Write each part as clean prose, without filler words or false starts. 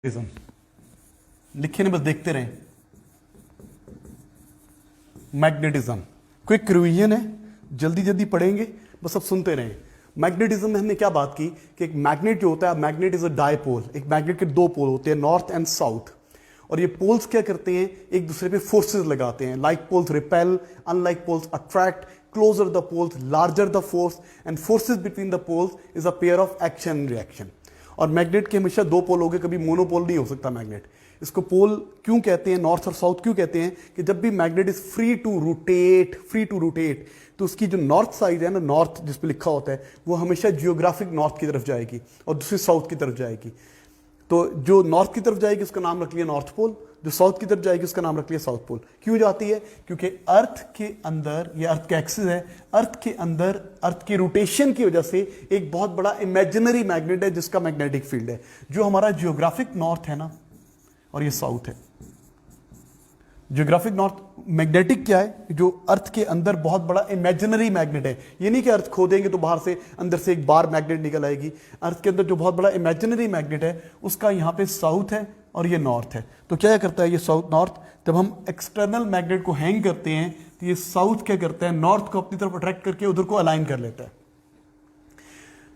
लिखे नहीं, बस देखते रहें। मैग्नेटिज्म क्विक रिवीजन है, जल्दी जल्दी पढ़ेंगे, बस अब सुनते रहें। मैग्नेटिज्म में हमने क्या बात की कि एक मैग्नेट जो होता है, मैग्नेट इज अ डायपोल। एक मैग्नेट के दो पोल होते हैं, नॉर्थ एंड साउथ, और ये पोल्स क्या करते हैं, एक दूसरे पे फोर्सेस लगाते हैं। Like poles repel, unlike poles attract, closer the poles larger the force, and forces between the poles is a pair of action and reaction. और मैग्नेट के हमेशा दो पोल हो गए, कभी मोनोपोल नहीं हो सकता मैग्नेट। इसको पोल क्यों कहते हैं, नॉर्थ और साउथ क्यों कहते हैं, कि जब भी magnet is free to rotate, तो उसकी जो नॉर्थ साइड है ना, नॉर्थ जिस पे लिखा होता है, वो हमेशा जियोग्राफिक नॉर्थ की तरफ जाएगी और दूसरी साउथ की तरफ जाएगी। तो जो नॉर्थ की तरफ जाएगी उसका नाम रख लिया नॉर्थ पोल, जो साउथ की तरफ जाएगी उसका नाम रख लिया साउथ पोल। क्यों जाती है, क्योंकि अर्थ के अंदर, ये अर्थ का एक्सिस है, अर्थ के अंदर अर्थ के रोटेशन की वजह से एक बहुत बड़ा इमेजिनरी मैग्नेट है जिसका मैग्नेटिक फील्ड है। जो हमारा जियोग्राफिक नॉर्थ है ना, और ये साउथ है। जियोग्राफिक नॉर्थ मैग्नेटिक क्या है, जो अर्थ के अंदर बहुत बड़ा इमेजिनरी मैग्नेट है। ये नहीं कि अर्थ खोदेंगे तो बाहर से अंदर से एक बार मैग्नेट निकल आएगी। अर्थ के अंदर जो बहुत बड़ा इमेजिनरी मैग्नेट है उसका यहाँ पे साउथ है और ये नॉर्थ है। तो क्या करता है ये साउथ नॉर्थ, जब हम एक्सटर्नल मैग्नेट को हैंग करते हैं तो ये साउथ क्या करता है, नॉर्थ को अपनी तरफ अट्रैक्ट करके उधर को अलाइन कर लेता है।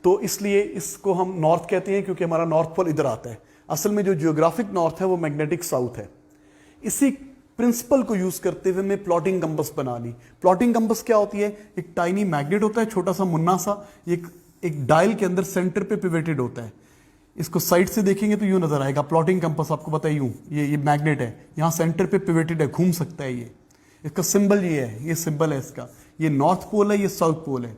तो इसलिए इसको हम नॉर्थ कहते हैं, क्योंकि हमारा नॉर्थ पोल इधर आता है। असल में जो जियोग्राफिक नॉर्थ है वो मैग्नेटिक साउथ है। इसी प्रिंसिपल को यूज करते हुए मैं प्लॉटिंग कंपास बना ली। प्लॉटिंग कंपास क्या होती है, एक टाइनी मैग्नेट होता है, छोटा सा मुन्ना सा, एक डायल के अंदर सेंटर पे पिवेटेड होता है। इसको साइड से देखेंगे तो यूं नजर आएगा। प्लॉटिंग कंपास आपको पता है, यूं ये मैग्नेट है, यहां सेंटर पे पिवेटेड है, घूम सकता है। ये इसका सिंबल ये है, ये सिंबल है इसका। ये नॉर्थ पोल है, ये साउथ पोल है।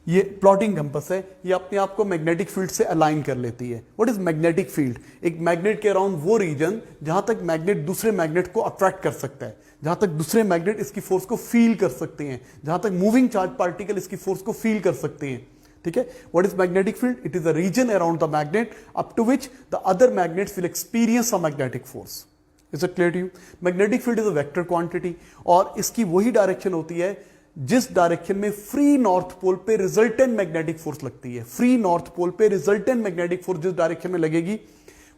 ये प्लॉटिंग कंपास है, ये अपने आप को मैग्नेटिक फील्ड से अलाइन कर लेती है। व्हाट इज मैग्नेटिक फील्ड, एक मैग्नेट के अराउंड वो रीजन जहां तक मैग्नेट दूसरे मैग्नेट को अट्रैक्ट कर सकता है, जहां तक दूसरे मैग्नेट इसकी फोर्स को फील कर सकते हैं, जहां तक मूविंग चार्ज पार्टिकल इसकी फोर्स को फील कर सकते हैं। ठीक है, what is magnetic field, it is a region around the magnet up to which the other magnets will experience a magnetic force. Is it clear to you? Magnetic field is a vector quantity, और इसकी वही direction होती है जिस direction में free north पोल पे resultant magnetic force लगती है। फ्री नॉर्थ पोल पे रिजल्टेंट मैग्नेटिक फोर्स जिस डायरेक्शन में लगेगी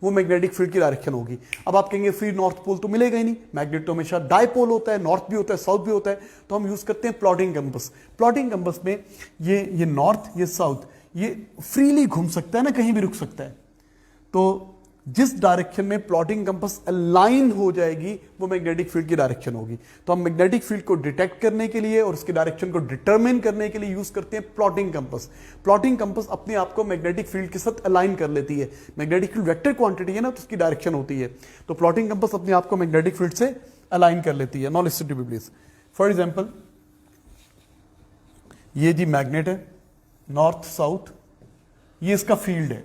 वो मैग्नेटिक फील्ड की डायरेक्शन होगी। अब आप कहेंगे फ्री नॉर्थ पोल तो मिलेगा ही नहीं, मैग्नेट तो हमेशा डायपोल होता है, नॉर्थ भी होता है साउथ भी होता है। तो हम यूज करते हैं प्लॉटिंग कंपास। प्लॉटिंग कंपास में ये नॉर्थ, ये साउथ, ये फ्रीली घूम सकता है ना, कहीं भी रुक सकता है। तो जिस डायरेक्शन में प्लॉटिंग कंपास अलाइन हो जाएगी वो मैग्नेटिक फील्ड की डायरेक्शन होगी। तो हम मैग्नेटिक फील्ड को डिटेक्ट करने के लिए और उसकी डायरेक्शन को डिटरमिन करने के लिए यूज करते हैं प्लॉटिंग कंपास। प्लॉटिंग कंपास अपने आप को मैग्नेटिक फील्ड के साथ अलाइन कर लेती है। मैग्नेटिक फील्ड वेक्टर क्वांटिटी है ना, तो उसकी डायरेक्शन होती है। तो प्लॉटिंग कंपास अपने आप को मैग्नेटिक फील्ड से अलाइन कर लेती है। Now listen to me please. For example, ये जी मैग्नेट है, नॉर्थ साउथ, ये इसका फील्ड है।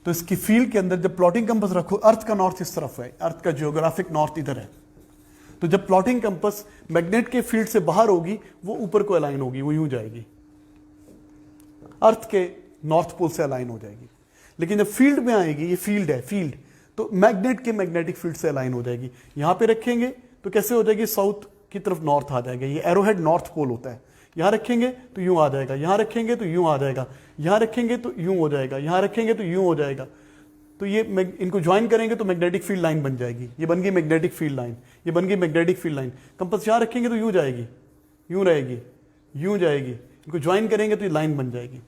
तो इसकी फील्ड के अंदर जब प्लॉटिंग कंपास रखो, अर्थ का नॉर्थ इस तरफ है, अर्थ का जियोग्राफिक नॉर्थ इधर है। तो जब प्लॉटिंग कंपास मैग्नेट के फील्ड से बाहर होगी वो ऊपर को अलाइन होगी, वो यूं जाएगी, अर्थ के नॉर्थ पोल से अलाइन हो जाएगी। लेकिन जब फील्ड में आएगी, ये फील्ड है, फील्ड तो मैग्नेट के मैग्नेटिक फील्ड से अलाइन हो जाएगी। यहां पे रखेंगे तो कैसे हो जाएगी, साउथ की तरफ नॉर्थ आ जाएगा। ये एरोहेड नॉर्थ पोल होता है। यहां रखेंगे तो यूं आ जाएगा, यहां रखेंगे तो यूं आ जाएगा, यहां रखेंगे तो यूं हो जाएगा, यहां रखेंगे तो यूं हो जाएगा। तो ये इनको ज्वाइन करेंगे तो मैग्नेटिक फील्ड लाइन बन जाएगी। ये बन गई मैग्नेटिक फील्ड लाइन, ये बन गई मैग्नेटिक फील्ड लाइन। कंपास यहां रखेंगे तो यूं जाएगी, यूं रहेगी, यूं जाएगी। इनको ज्वाइन करेंगे तो ये लाइन बन जाएगी।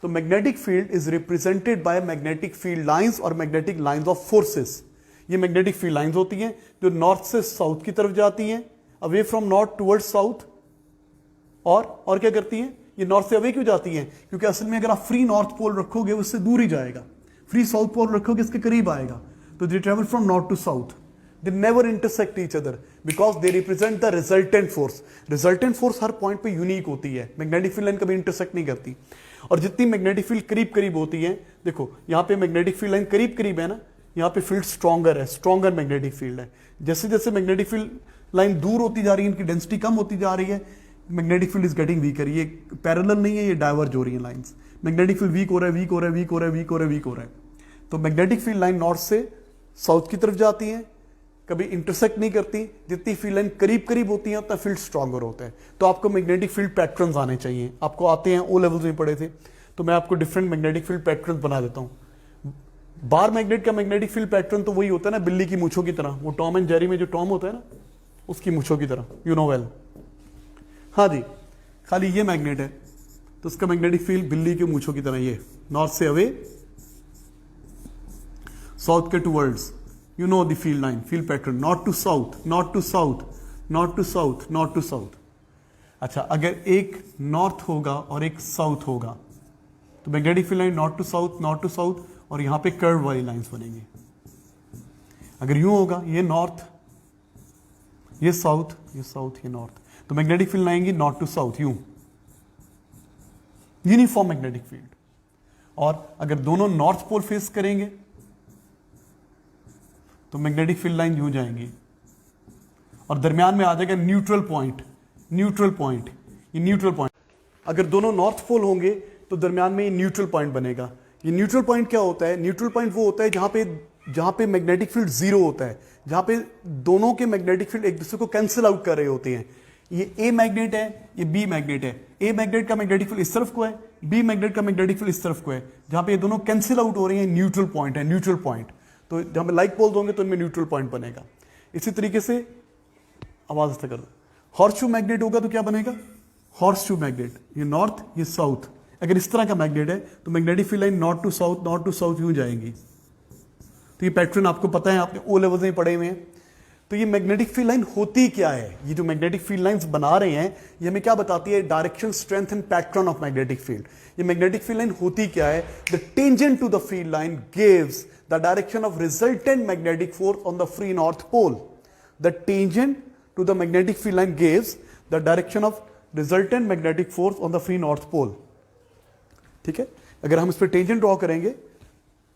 तो magnetic field is represented by magnetic field lines और मैग्नेटिक लाइंस ऑफ फोर्सेस। ये मैग्नेटिक फील्ड लाइंस होती हैं जो नॉर्थ से साउथ की तरफ जाती हैं, away from north towards south. और क्या करती हैं, ये नॉर्थ से अवे क्यों जाती हैं, क्योंकि असल में अगर आप फ्री नॉर्थ पोल रखोगे उससे दूर ही जाएगा, फ्री साउथ पोल रखोगे इसके करीब आएगा। तो they travel from north to south, they never intersect each other because they represent the resultant force. Resultant force हर पॉइंट पे यूनिक होती है, मैग्नेटिक फील्ड लाइन कभी इंटरसेक्ट नहीं करती। और जितनी मैग्नेटिक फील्ड करीब करीब होती है, देखो यहाँ पे मैग्नेटिक फील्ड लाइन करीब करीब है ना, यहाँ पे फील्ड स्ट्रॉन्गर है, स्ट्रॉन्गर मैग्नेटिक फील्ड है। जैसे जैसे मैग्नेटिक फील्ड लाइन दूर होती जा रही है, इनकी डेंसिटी कम होती जा रही है, magnetic field is getting weaker. ये पैरेलल नहीं है, ये डाइवर्ज हो रही है लाइंस। मैग्नेटिक फील्ड वीक हो रहा है, वीक हो रहा है, वीक हो रहा है, वीक हो रहा है, वीक हो रहा है। तो मैग्नेटिक फील्ड लाइन नॉर्थ से साउथ की तरफ जाती है, कभी इंटरसेक्ट नहीं करती। जितनी फील्ड लाइन करीब करीब होती है उतना फील्ड स्ट्रॉन्गर होता है। तो आपको मैग्नेटिक फील्ड पैटर्न्स आने चाहिए, आपको आते हैं, ओ लेवल्स में पढ़े थे। तो मैं आपको डिफरेंट मैग्नेटिक फील्ड पैटर्न्स बना देता हूँ। बार मैग्नेट का मैग्नेटिक फील्ड पैटर्न तो वही होता है ना, बिल्ली की मूंछों की तरह, वो टॉम एंड जेरी में जो टॉम होता है ना, उसकी मूंछों की तरह, यू नो वेल। हाँ जी, खाली ये मैग्नेट है तो उसका मैग्नेटिक फील्ड बिल्ली की मूंछों की तरह, ये नॉर्थ से अवे साउथ के towards, you know the field line, field pattern, north to south, north to south, north to south, north to south. अच्छा, अगर एक नॉर्थ होगा और एक साउथ होगा तो magnetic field line north to south, north to south, और यहां पे कर्व वाली लाइंस बनेंगी। अगर यूं होगा, ये नॉर्थ, ये साउथ, ये साउथ, ये नॉर्थ, तो मैग्नेटिक फील्ड आएंगी नॉर्थ टू साउथ, यूं यूनिफॉर्म मैग्नेटिक फील्ड। और अगर दोनों नॉर्थ पोल फेस करेंगे तो मैग्नेटिक फील्ड लाइन यूं जाएंगी और दरमियान में आ जाएगा न्यूट्रल पॉइंट, न्यूट्रल पॉइंट, ये न्यूट्रल पॉइंट। अगर दोनों नॉर्थ पोल होंगे तो दरमियान में ये न्यूट्रल पॉइंट बनेगा। ये न्यूट्रल पॉइंट क्या होता है? न्यूट्रल पॉइंट वो होता है जहां पे मैग्नेटिक फील्ड जीरो होता है, जहां पे दोनों के मैग्नेटिक फील्ड एक दूसरे को कैंसिल आउट कर रहे होते हैं। ये ए मैग्नेट है, ये बी मैग्नेट है। ए मैग्नेट का मैग्नेटिक फील्ड इस तरफ को है, बी मैग्नेट का मैग्नेटिक फील्ड इस तरफ को है। जहां पे ये दोनों कैंसिल आउट हो रहे हैं, न्यूट्रल पॉइंट है, न्यूट्रल पॉइंट। तो जहां पे लाइक पोल्स होंगे तो इनमें न्यूट्रल पॉइंट बनेगा। इसी तरीके से आवाज ऐसा कर दो, हॉर्सशू मैग्नेट होगा तो क्या बनेगा? हॉर्सशू मैग्नेट, ये नॉर्थ, ये साउथ। अगर इस तरह का मैग्नेट है तो magnetic field line north to south, north to south यूं जाएंगी। तो ये पैटर्न आपको पता है, आपने ओ लेवल में पढ़े हुए हैं। तो ये मैग्नेटिक फील्ड लाइन होती क्या है? ये जो मैग्नेटिक फील्ड लाइंस बना रहे हैं ये हमें क्या बताती है? Direction, strength and pattern of magnetic field. ये मैग्नेटिक फील्ड लाइन होती क्या है? The tangent to the field line gives the direction of resultant magnetic force on the free north pole. The tangent to the magnetic field line gives the direction of resultant magnetic force on the free north pole. ठीक है, अगर हम इस पर tangent draw करेंगे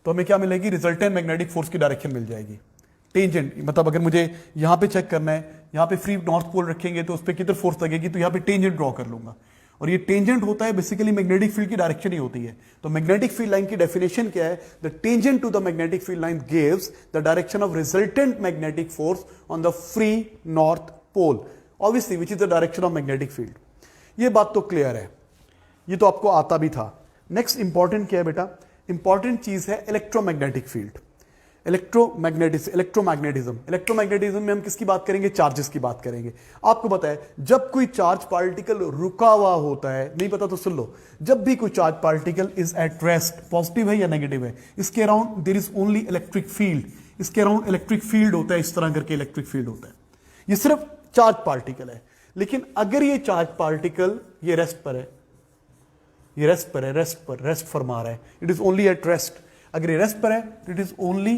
तो हमें क्या मिलेगी? रिजल्टेंट मैग्नेटिक फोर्स की डायरेक्शन मिल जाएगी। टेंजेंट मतलब अगर मुझे यहां पे चेक करना है, यहां पे फ्री नॉर्थ पोल रखेंगे तो उस पर किधर फोर्स लगेगी, तो यहां पे टेंजेंट ड्रॉ कर लूंगा। और ये टेंजेंट होता है बेसिकली मैग्नेटिक फील्ड की डायरेक्शन ही होती है। तो मैग्नेटिक फील्ड लाइन की डेफिनेशन क्या है? The tangent to the magnetic field line gives the direction of resultant magnetic force on the free north pole, obviously which is the direction of magnetic field. ये बात तो clear है, ये तो आपको आता भी था। नेक्स्ट इंपॉर्टेंट क्या है बेटा? इंपॉर्टेंट चीज है इलेक्ट्रोमैग्नेटिक फील्ड, इलेक्ट्रोमैग्नेटिज्म। इलेक्ट्रोमैग्नेटिज्म में हम किसकी बात करेंगे? चार्जेस की बात करेंगे। आपको पता है जब कोई चार्ज पार्टिकल रुका हुआ होता है, नहीं पता तो सुन लो, जब भी कोई charge particle is at rest, positive है या नेगेटिव है, इसके around there is only electric field. इसके अराउंड इलेक्ट्रिक फील्ड होता है, इस तरह करके इलेक्ट्रिक फील्ड होता है। ये सिर्फ चार्ज पार्टिकल है। लेकिन अगर ये चार्ज पार्टिकल ये रेस्ट पर है, ये रेस्ट पर है, रेस्ट फरमा रहा है, it is only at rest. अगर ये रेस्ट पर है तो it is only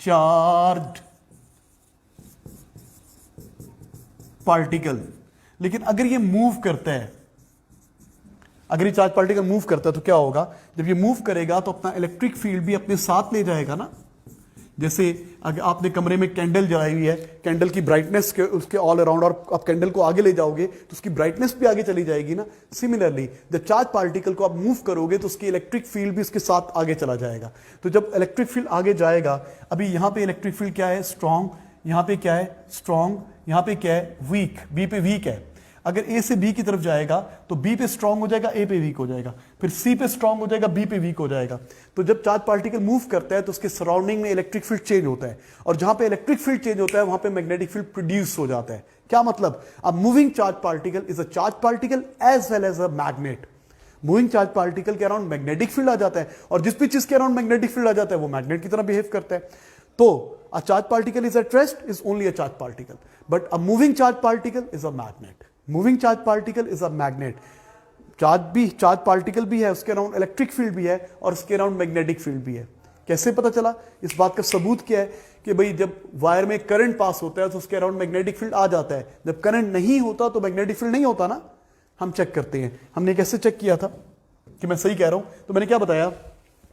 charge particle. लेकिन अगर ये मूव करता है, अगर ये चार्ज पार्टिकल मूव करता है तो क्या होगा? जब ये मूव करेगा तो अपना इलेक्ट्रिक फील्ड भी अपने साथ ले जाएगा ना। जैसे अगर आपने कमरे में कैंडल जलाई हुई है, कैंडल की ब्राइटनेस के उसके ऑल अराउंड, और आप कैंडल को आगे ले जाओगे तो उसकी ब्राइटनेस भी आगे चली जाएगी ना। सिमिलरली जब चार्ज पार्टिकल को आप मूव करोगे तो उसकी इलेक्ट्रिक फील्ड भी उसके साथ आगे चला जाएगा। तो जब इलेक्ट्रिक फील्ड आगे जाएगा, अभी यहां पे इलेक्ट्रिक फील्ड क्या है? स्ट्रॉन्ग। यहां पे क्या है? स्ट्रॉन्ग। यहां पे क्या है? वीक। बी पे वीक है। अगर ए से बी की तरफ जाएगा तो बी पे स्ट्रांग हो जाएगा, ए पे वीक हो जाएगा, फिर सी पे स्ट्रांग हो जाएगा, बी पे वीक हो जाएगा। तो जब चार्ज पार्टिकल मूव करता है तो उसके सराउंडिंग में इलेक्ट्रिक फील्ड चेंज होता है, और जहां पे इलेक्ट्रिक फील्ड चेंज होता है वहां पे मैग्नेटिक फील्ड प्रोड्यूस हो जाता है। क्या मतलब? A moving charge particle is a charge particle as well as a magnet. Moving charge particle के अराउंड मैग्नेटिक फील्ड आ जाता है, और जिस भी चीज के अराउंड मैग्नेटिक फील्ड आ जाता है वो मैग्नेट की तरह बिहेव करता है। तो अ charge particle is at rest is only a charge particle, but a moving charge particle is a magnet. Moving charge particle is a magnet. Charge particle भी है, उसके अराउंड इलेक्ट्रिक फील्ड भी है, और उसके अराउंड मैग्नेटिक फील्ड भी है। कैसे पता चला? इस बात का सबूत क्या है कि भाई जब वायर में करंट पास होता है तो उसके अराउंड मैग्नेटिक फील्ड आ जाता है, जब करंट नहीं होता तो मैग्नेटिक फील्ड नहीं होता ना। हम चेक करते हैं, हमने कैसे चेक किया था कि मैं सही कह रहा हूं? तो मैंने क्या बताया,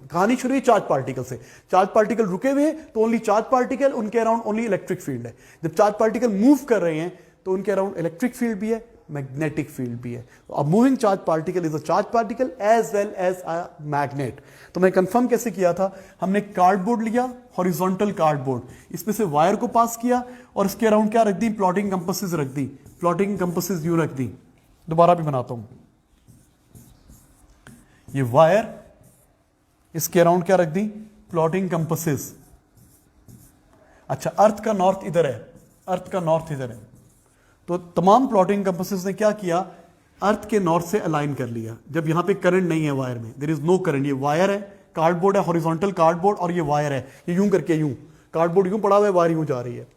कहानी शुरू हुई चार्ज पार्टिकल से। चार्ज पार्टिकल रुके हुए हैं तो ओनली चार्ज पार्टिकल, उनके अराउंड ओनली इलेक्ट्रिक फील्ड है। जब चार्ज पार्टिकल मूव कर रहे हैं तो उनके अराउंड इलेक्ट्रिक फील्ड भी है, मैग्नेटिक फील्ड भी है। अब moving charge particle is a charge particle as well as a magnet. तो मैं कंफर्म कैसे किया था? हमने कार्डबोर्ड लिया, हॉरिजॉन्टल कार्डबोर्ड, इसमें से वायर को पास किया और इसके अराउंड क्या रख दी? प्लॉटिंग कंपासेस रख दी। प्लॉटिंग कंपासेस यूं रख दी। दोबारा भी बनाता हूं, ये वायर, इसके अराउंड क्या रख दी? प्लॉटिंग कंपसेस, अच्छा अर्थ का नॉर्थ इधर है, अर्थ का नॉर्थ इधर है, तो तमाम प्लॉटिंग कंपसेस ने क्या किया, अर्थ के नॉर्थ से अलाइन कर लिया। जब यहां पे करंट नहीं है वायर में, देयर इज नो करंट, ये वायर है, कार्डबोर्ड है, हॉरिजॉन्टल कार्डबोर्ड, और ये वायर है, ये यूं करके यूं, कार्डबोर्ड यूं पड़ा हुआ है, वायर यूं जा रही है,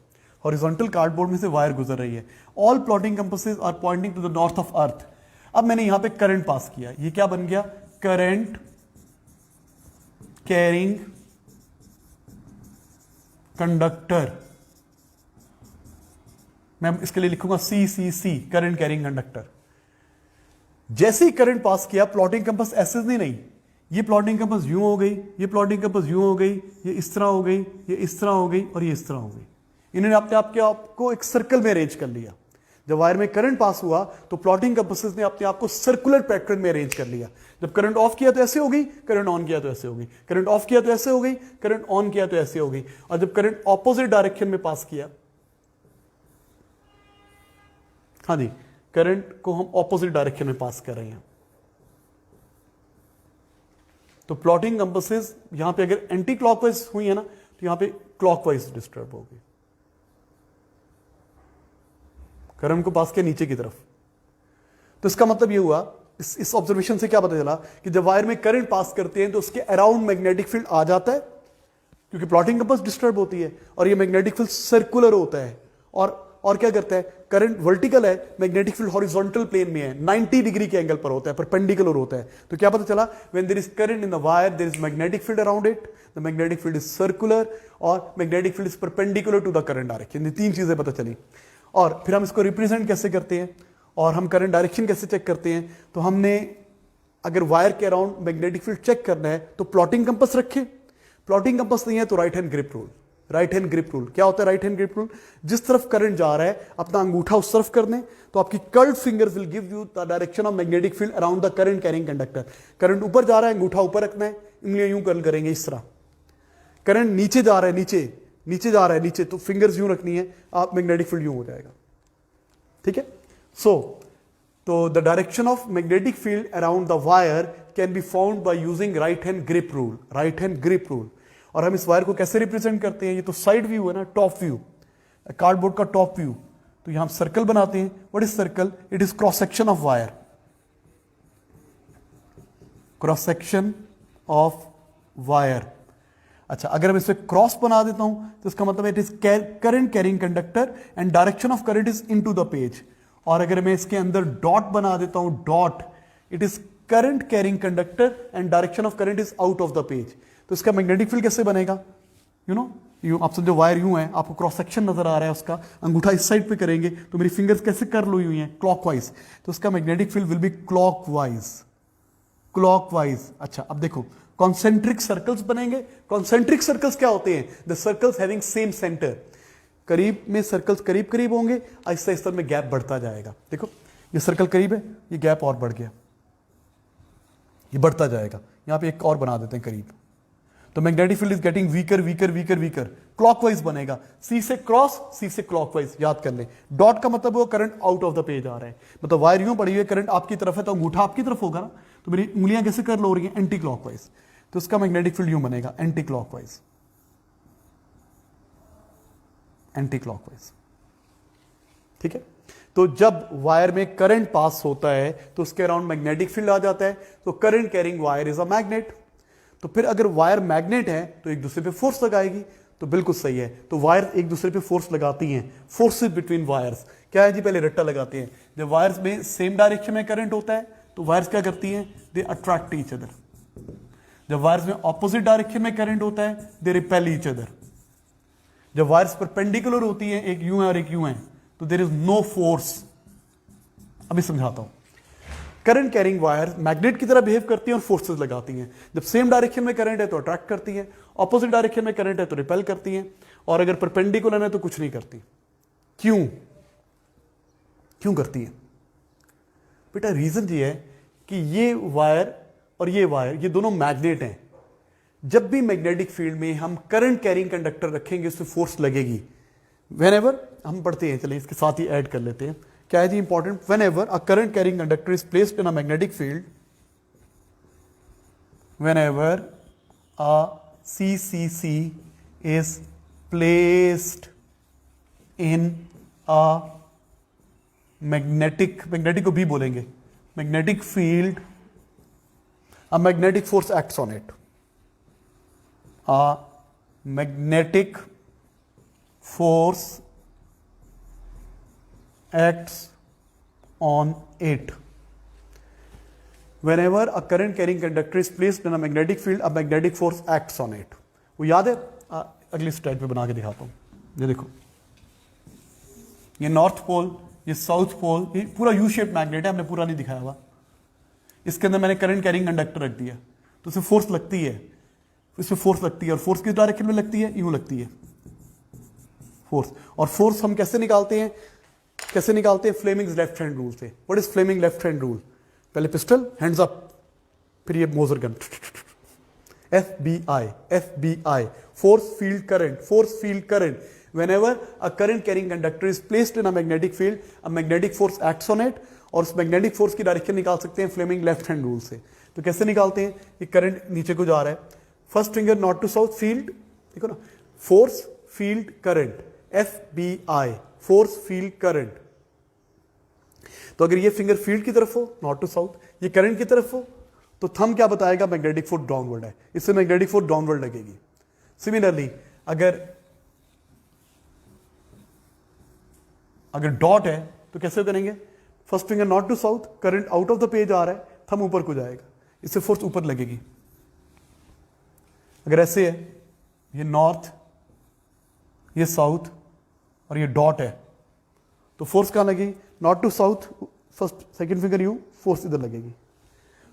हॉरिजॉन्टल कार्डबोर्ड में से वायर गुजर रही है। All plotting compasses are pointing to the north of earth. अब मैंने यहां पे करंट पास किया, ये क्या बन गया, करंट कैरिंग कंडक्टर, मैं इसके लिए लिखूंगा CCC, करंट कैरिंग कंडक्टर। जैसे ही करंट पास किया, प्लॉटिंग कंपास ऐसे नहीं, ये प्लॉटिंग कंपास यूं हो गई, ये प्लॉटिंग कंपास यूं हो गई, ये इस तरह हो गई, ये इस तरह हो गई, और ये इस तरह हो गई। इन्होंने अपने आपको एक सर्कल में अरेंज कर लिया। जब वायर में करंट पास हुआ तो प्लॉटिंग कंपासेस ने अपने आप को सर्कुलर पैटर्न में अरेंज कर लिया। जब करंट ऑफ किया तो ऐसे हो गई, करंट ऑन किया तो ऐसे हो गई, करंट ऑफ किया तो ऐसे हो गई, करंट ऑन किया तो ऐसे हो गई। और जब करंट ऑपोजिट डायरेक्शन में पास किया, हाँ जी, करंट को हम ऑपोजिट डायरेक्शन में पास कर रहे हैं, तो प्लॉटिंग कंपासेस यहां पे अगर एंटी क्लॉकवाइज हुई है ना, तो यहां पे क्लॉकवाइज डिस्टर्ब होगी, करंट को पास किया नीचे की तरफ। तो इसका मतलब ये हुआ, इस ऑब्जर्वेशन से क्या पता चला कि जब वायर में करंट पास करते हैं तो उसके अराउंड मैग्नेटिक फील्ड आ जाता है, क्योंकि प्लॉटिंग कंपास डिस्टर्ब होती है, और ये मैग्नेटिक फील्ड सर्कुलर होता है। और क्या करता है, करंट वर्टिकल है, मैग्नेटिक फील्ड हॉरिजॉन्टल प्लेन में है, 90 डिग्री के एंगल पर होता है, परपेंडिकुलर होता है। तो क्या पता चला, when there is current in the wire there is magnetic field around it, the magnetic field is circular, और magnetic field is perpendicular to the current direction. ये तीन चीजें पता चली। और फिर हम इसको रिप्रेजेंट कैसे करते हैं, और हम करंट डायरेक्शन कैसे चेक करते हैं, तो हमने अगर वायर के अराउंड मैग्नेटिक फील्ड चेक करना है तो प्लॉटिंग कंपास रखे, प्लॉटिंग कंपास नहीं है तो right hand grip rule. Right hand grip rule क्या होता है, राइट हैंड ग्रिप रूल, जिस तरफ करंट जा रहा है अपना अंगूठा उस तरफ कर दें, तो आपकी curled fingers will give you the direction of magnetic field around the current carrying conductor. Current ऊपर जा रहा है, अंगूठा ऊपर रखना है, उंगलियां यूं कर्ल करेंगे इस तरह। करंट नीचे जा रहा है, नीचे जा रहा है, नीचे, तो फिंगर्स यूं रखनी है, आप मैग्नेटिक फील्ड यूं हो जाएगा। ठीक है, तो the direction of magnetic field around the wire can be found by using right hand grip rule, right hand grip rule. और हम इस वायर को कैसे रिप्रेजेंट करते हैं, ये तो साइड व्यू है ना, टॉप व्यू, कार्डबोर्ड का टॉप व्यू। तो यहां सर्कल बनाते हैं, what is circle, it is cross section of wire, cross section of wire. अच्छा, अगर मैं इस पे क्रॉस बना देता हूं तो इसका मतलब it is current carrying conductor and direction of current is into the page. और अगर मैं इसके अंदर डॉट बना देता हूं, dot, it is current carrying conductor and direction of current is out of the page. तो इसका मैग्नेटिक फील्ड कैसे बनेगा, यूं आप समझो वायर यूं है, आपको क्रॉस सेक्शन नजर आ रहा है उसका, अंगूठा इस साइड पे करेंगे तो मेरी फिंगर्स कैसे कर्ल हुई हुई हैं, क्लॉकवाइज, तो उसका magnetic field will be clockwise, clockwise. अच्छा, अब देखो कॉन्सेंट्रिक सर्कल्स बनेंगे। कॉन्सेंट्रिक सर्कल्स क्या होते हैं, the circles having same centre, करीब में सर्कल्स करीब करीब होंगे, आहिस्ता आहिस्ता में गैप बढ़ता जाएगा। देखो ये सर्कल करीब है, ये गैप और बढ़ गया, ये बढ़ता जाएगा। यहां पे एक और बना देते हैं करीब, तो magnetic field is getting weaker weaker weaker weaker, clockwise बनेगा, सी से क्रॉस, सी से क्लॉकवाइज, याद कर ले। डॉट का मतलब वो current out of the page आ रहा है, मतलब वायर यूं पड़ी हुई है, करंट आपकी तरफ है तो अंगूठा आपकी तरफ होगा ना, तो मेरी उंगलियां कैसे कर लो रही हैं, एंटी क्लॉकवाइज, तो उसका मैग्नेटिक फील्ड यूं बनेगा, एंटी क्लॉकवाइज, एंटी क्लॉकवाइज। ठीक है, तो जब वायर में करंट पास होता है तो उसके अराउंड मैग्नेटिक फील्ड आ जाता है, तो current carrying wire is a magnet. तो फिर अगर वायर मैग्नेट है तो एक दूसरे पे फोर्स लगाएगी, तो बिल्कुल सही है, तो वायर एक दूसरे पे फोर्स लगाती हैं, फोर्सेस बिटवीन वायर्स। क्या है जी, पहले रट्टा लगाते हैं, जब वायर्स में सेम डायरेक्शन में करंट होता है तो वायर्स क्या करती हैं, दे अट्रैक्ट ईच अदर। जब वायर्स में ऑपोजिट डायरेक्शन में करंट होता है, दे रिपेल ईच अदर। जब वायर्स परपेंडिकुलर होती है, एक यूं है और एक यूं है, तो देयर इज नो फोर्स। अभी समझाता हूं। करंट कैरिंग वायर मैग्नेट की तरह बिहेव करती हैं और फोर्सेस लगाती हैं। जब सेम डायरेक्शन में करंट है तो अट्रैक्ट करती हैं, ऑपोजिट डायरेक्शन में करंट है तो रिपेल करती हैं, और अगर परपेंडिकुलर है तो कुछ नहीं करती। क्यों क्यों करती है बेटा? रीजन ये है कि ये वायर और ये वायर, ये दोनों मैग्नेट हैं। जब भी मैग्नेटिक फील्ड में हम करंट कैरिंग कंडक्टर रखेंगे उससे फोर्स लगेगी। व्हेनेवर, हम पढ़ते हैं, चलिए इसके साथ ही ऐड कर लेते हैं, क्या है जी important, whenever a current carrying conductor is placed in a magnetic field, whenever a CCC is placed in a magnetic को भी बोलेंगे, magnetic field, a magnetic force acts on it, a magnetic force acts on it. Whenever a current carrying conductor is placed in a magnetic field, a magnetic force acts on it. वो याद है? अगली slide पे बना के दिखाता हूँ। ये देखो, ये नॉर्थ पोल, ये साउथ पोल, ये पूरा यू शेप मैग्नेट है, हमने पूरा नहीं दिखाया हुआ। इसके अंदर मैंने करंट कैरिंग कंडक्टर रख दिया, तो इसमें फोर्स लगती है, इसमें फोर्स लगती है, और फोर्स किस डायरेक्शन में लगती है? यूं लगती है फोर्स। और फोर्स हम कैसे निकालते हैं? फ्लेमिंग्स लेफ्ट हैंड रूल से। What is Fleming left hand rule? पहले पिस्टल, हैंड्स अप, फिर ये Mauser gun, FBI, force field current. Whenever a current carrying conductor is placed in a magnetic field, a magnetic force acts on it, और उस magnetic force की direction निकाल सकते हैं Fleming left hand rule से। तो कैसे निकालते हैं? ये करंट नीचे को जा रहा है, first finger north to south, field, देखो ना, force field current, FBI, force field current. तो अगर ये फिंगर फील्ड की तरफ हो, नॉर्थ टू साउथ, ये करंट की तरफ हो, तो थंब क्या बताएगा? मैग्नेटिक फोर्स डाउनवर्ड है, इससे मैग्नेटिक फोर्स डाउनवर्ड लगेगी। सिमिलरली अगर डॉट है तो कैसे करेंगे? First finger north to south, current out of the page आ रहा है, थंब ऊपर को जाएगा, इससे फोर्स ऊपर लगेगी। अगर ऐसे है, ये नॉर्थ, ये साउथ, और ये डॉट है, तो फोर्स कहां लगेगी? North to south, first second finger you, force इधर लगेगी।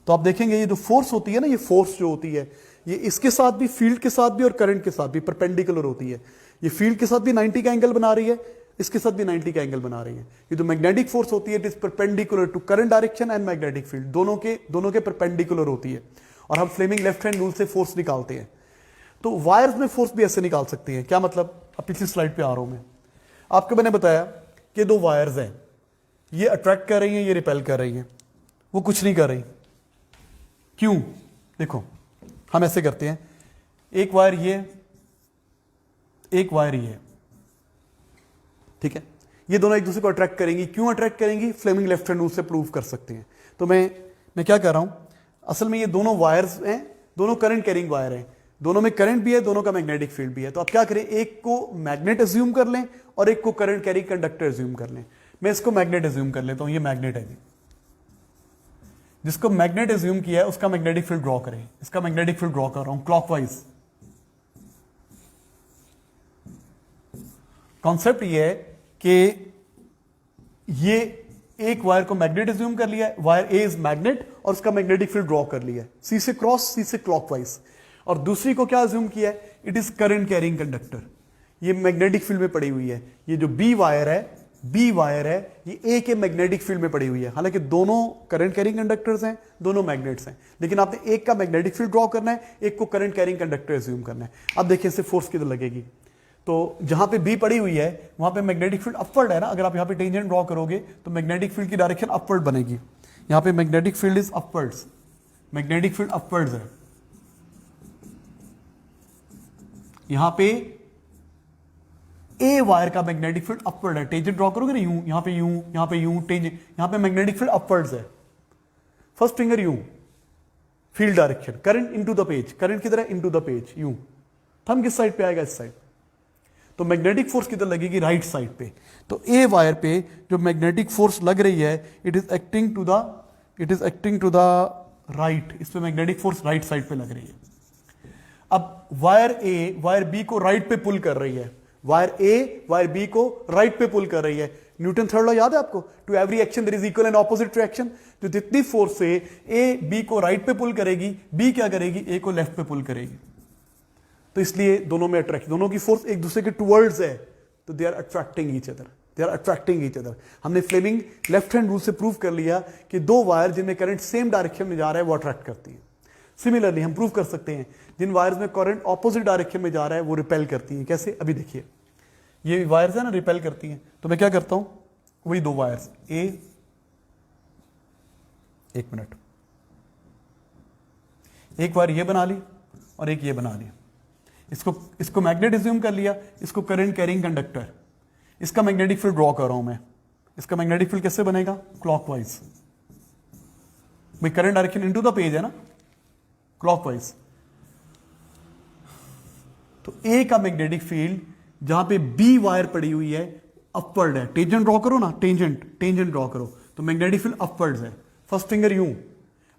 तो आप देखेंगे ये जो फोर्स होती है ना, ये फोर्स जो होती है, ये इसके साथ भी, फील्ड के साथ भी और करंट के साथ भी परपेंडिकुलर होती है। ये फील्ड के साथ भी 90 का एंगल बना रही है, इसके साथ भी 90 का एंगल बना रही है। ये जो मैग्नेटिक फोर्स होती है, it is perpendicular to current direction and magnetic field, दोनों के परपेंडिकुलर होती है। और हम फ्लेमिंग लेफ्ट हैंड रूल से फोर्स निकालते हैं। तो वायर्स में फोर्स भी ऐसे निकाल सकते हैं। क्या मतलब? अब पिछली स्लाइड पे आ रहा हूं मैं। आपको मैंने बताया कि दो वायर्स हैं, ये अट्रैक्ट कर रही हैं, ये रिपेल कर रही हैं, वो कुछ नहीं कर रही। क्यों? देखो, हम ऐसे करते हैं, एक वायर ये, एक वायर ये, ठीक है, ये दोनों एक दूसरे को अट्रैक्ट करेंगी। क्यों अट्रैक्ट करेंगी? फ्लेमिंग लेफ्ट हैंड रूल से प्रूव कर सकते हैं। तो मैं क्या कर रहा हूं, असल में ये दोनों वायर्स हैं, दोनों करंट कैरिंग वायर हैं, दोनों में करंट भी है, दोनों का मैग्नेटिक फील्ड भी है। तो आप क्या करें, एक को मैग्नेट एज्यूम कर लें और एक को करंट कैरिंग कंडक्टर एज्यूम कर लें। मैं इसको मैग्नेट एज्यूम कर लेता हूं, ये मैग्नेट है, जिसको मैग्नेट एज्यूम किया है उसका मैग्नेटिक फील्ड ड्रॉ करें। इसका मैग्नेटिक फील्ड ड्रॉ कर रहा हूं क्लॉकवाइज। कॉन्सेप्ट ये है कि ये एक वायर को मैग्नेट एज्यूम कर लिया है, वायर ए इज मैग्नेट, और उसका मैग्नेटिक फील्ड ड्रॉ कर लिया है, सी से क्रॉस, सी से क्लॉकवाइज। और दूसरी को क्या एज्यूम किया है? It is current carrying conductor, ये मैग्नेटिक फील्ड में पड़ी हुई है। ये जो बी वायर है, ये ए के मैग्नेटिक फील्ड में पड़ी हुई है। हालांकि दोनों करंट कैरिंग कंडक्टर्स हैं, दोनों मैग्नेट्स हैं, लेकिन आपने एक का मैग्नेटिक फील्ड ड्रॉ करना है, एक को करंट कैरिंग कंडक्टर एज्यूम करना है। अब देखिए इससे फोर्स किधर लगेगी। तो जहां पे बी पड़ी हुई है वहां पे मैग्नेटिक फील्ड अपवर्ड है ना। अगर आप यहां पे टेंजेंट ड्रॉ करोगे तो मैग्नेटिक फील्ड की डायरेक्शन अपवर्ड बनेगी। यहां पे magnetic field is upwards, magnetic field upwards है। यहां पे ए वायर का मैग्नेटिक फील्ड अपवर्ड है, टेंजेंट ड्रॉ करोगे ना, यूं, यहां पे यूं, यहां पे यूं, टेंजेंट, यहां पे मैग्नेटिक फील्ड अपवर्ड्स है। फर्स्ट फिंगर यूं, field direction, current into the page, current किधर है? इनटू द पेज, यूं। थंब किस साइड पे आएगा? इस साइड। तो मैग्नेटिक फोर्स किधर लगेगी? राइट साइड पे। तो ए वायर पे जो मैग्नेटिक फोर्स लग रही है, it is acting to the right, इस पे मैग्नेटिक फोर्स राइट साइड पे लग रही है। अब वायर ए वायर बी को राइट पे पुल कर रही है, वायर ए वायर बी को राइट पे पुल कर रही है। न्यूटन थर्ड लॉ याद है आपको? To every action there is equal and opposite reaction. तो जितनी फोर्स से ए बी को राइट पे पुल करेगी, बी क्या करेगी? ए को लेफ्ट पे पुल करेगी। तो इसलिए दोनों में अट्रैक्ट, दोनों की फोर्स एक दूसरे के टुवर्ड्स है, तो they are attracting each other, हमने फ्लेमिंग लेफ्ट हैंड रूल से प्रूव कर लिया कि दो वायर जिनमें करंट सेम डायरेक्शन में जा रहा है वो अट्रैक्ट करती है। सिमिलरली हम प्रूव कर सकते हैं जिन वायर्स में करंट ऑपोजिट डायरेक्शन में जा रहा है वो रिपेल करती है। कैसे? अभी देखिए, ये वायर्स है ना, रिपेल करती हैं। तो मैं क्या करता हूं, वही दो वायर्स ए, एक मिनट, एक वायर ये बना ली और एक ये बना ली। इसको मैग्नेट एज्यूम कर लिया, इसको करंट कैरिंग कंडक्टर, इसका मैग्नेटिक फील्ड ड्रॉ कर रहा हूं मैं। इसका मैग्नेटिक फील्ड कैसे बनेगा? क्लॉकवाइज। भाई current direction into the page है ना, क्लॉकवाइज। तो ए का मैग्नेटिक फील्ड जहां पे बी वायर पड़ी हुई है अपवर्ड है, टेंजेंट ड्रॉ करो ना, टेंजेंट ड्रॉ करो, तो मैग्नेटिक फील्ड अपवर्ड्स है। फर्स्ट फिंगर यूं।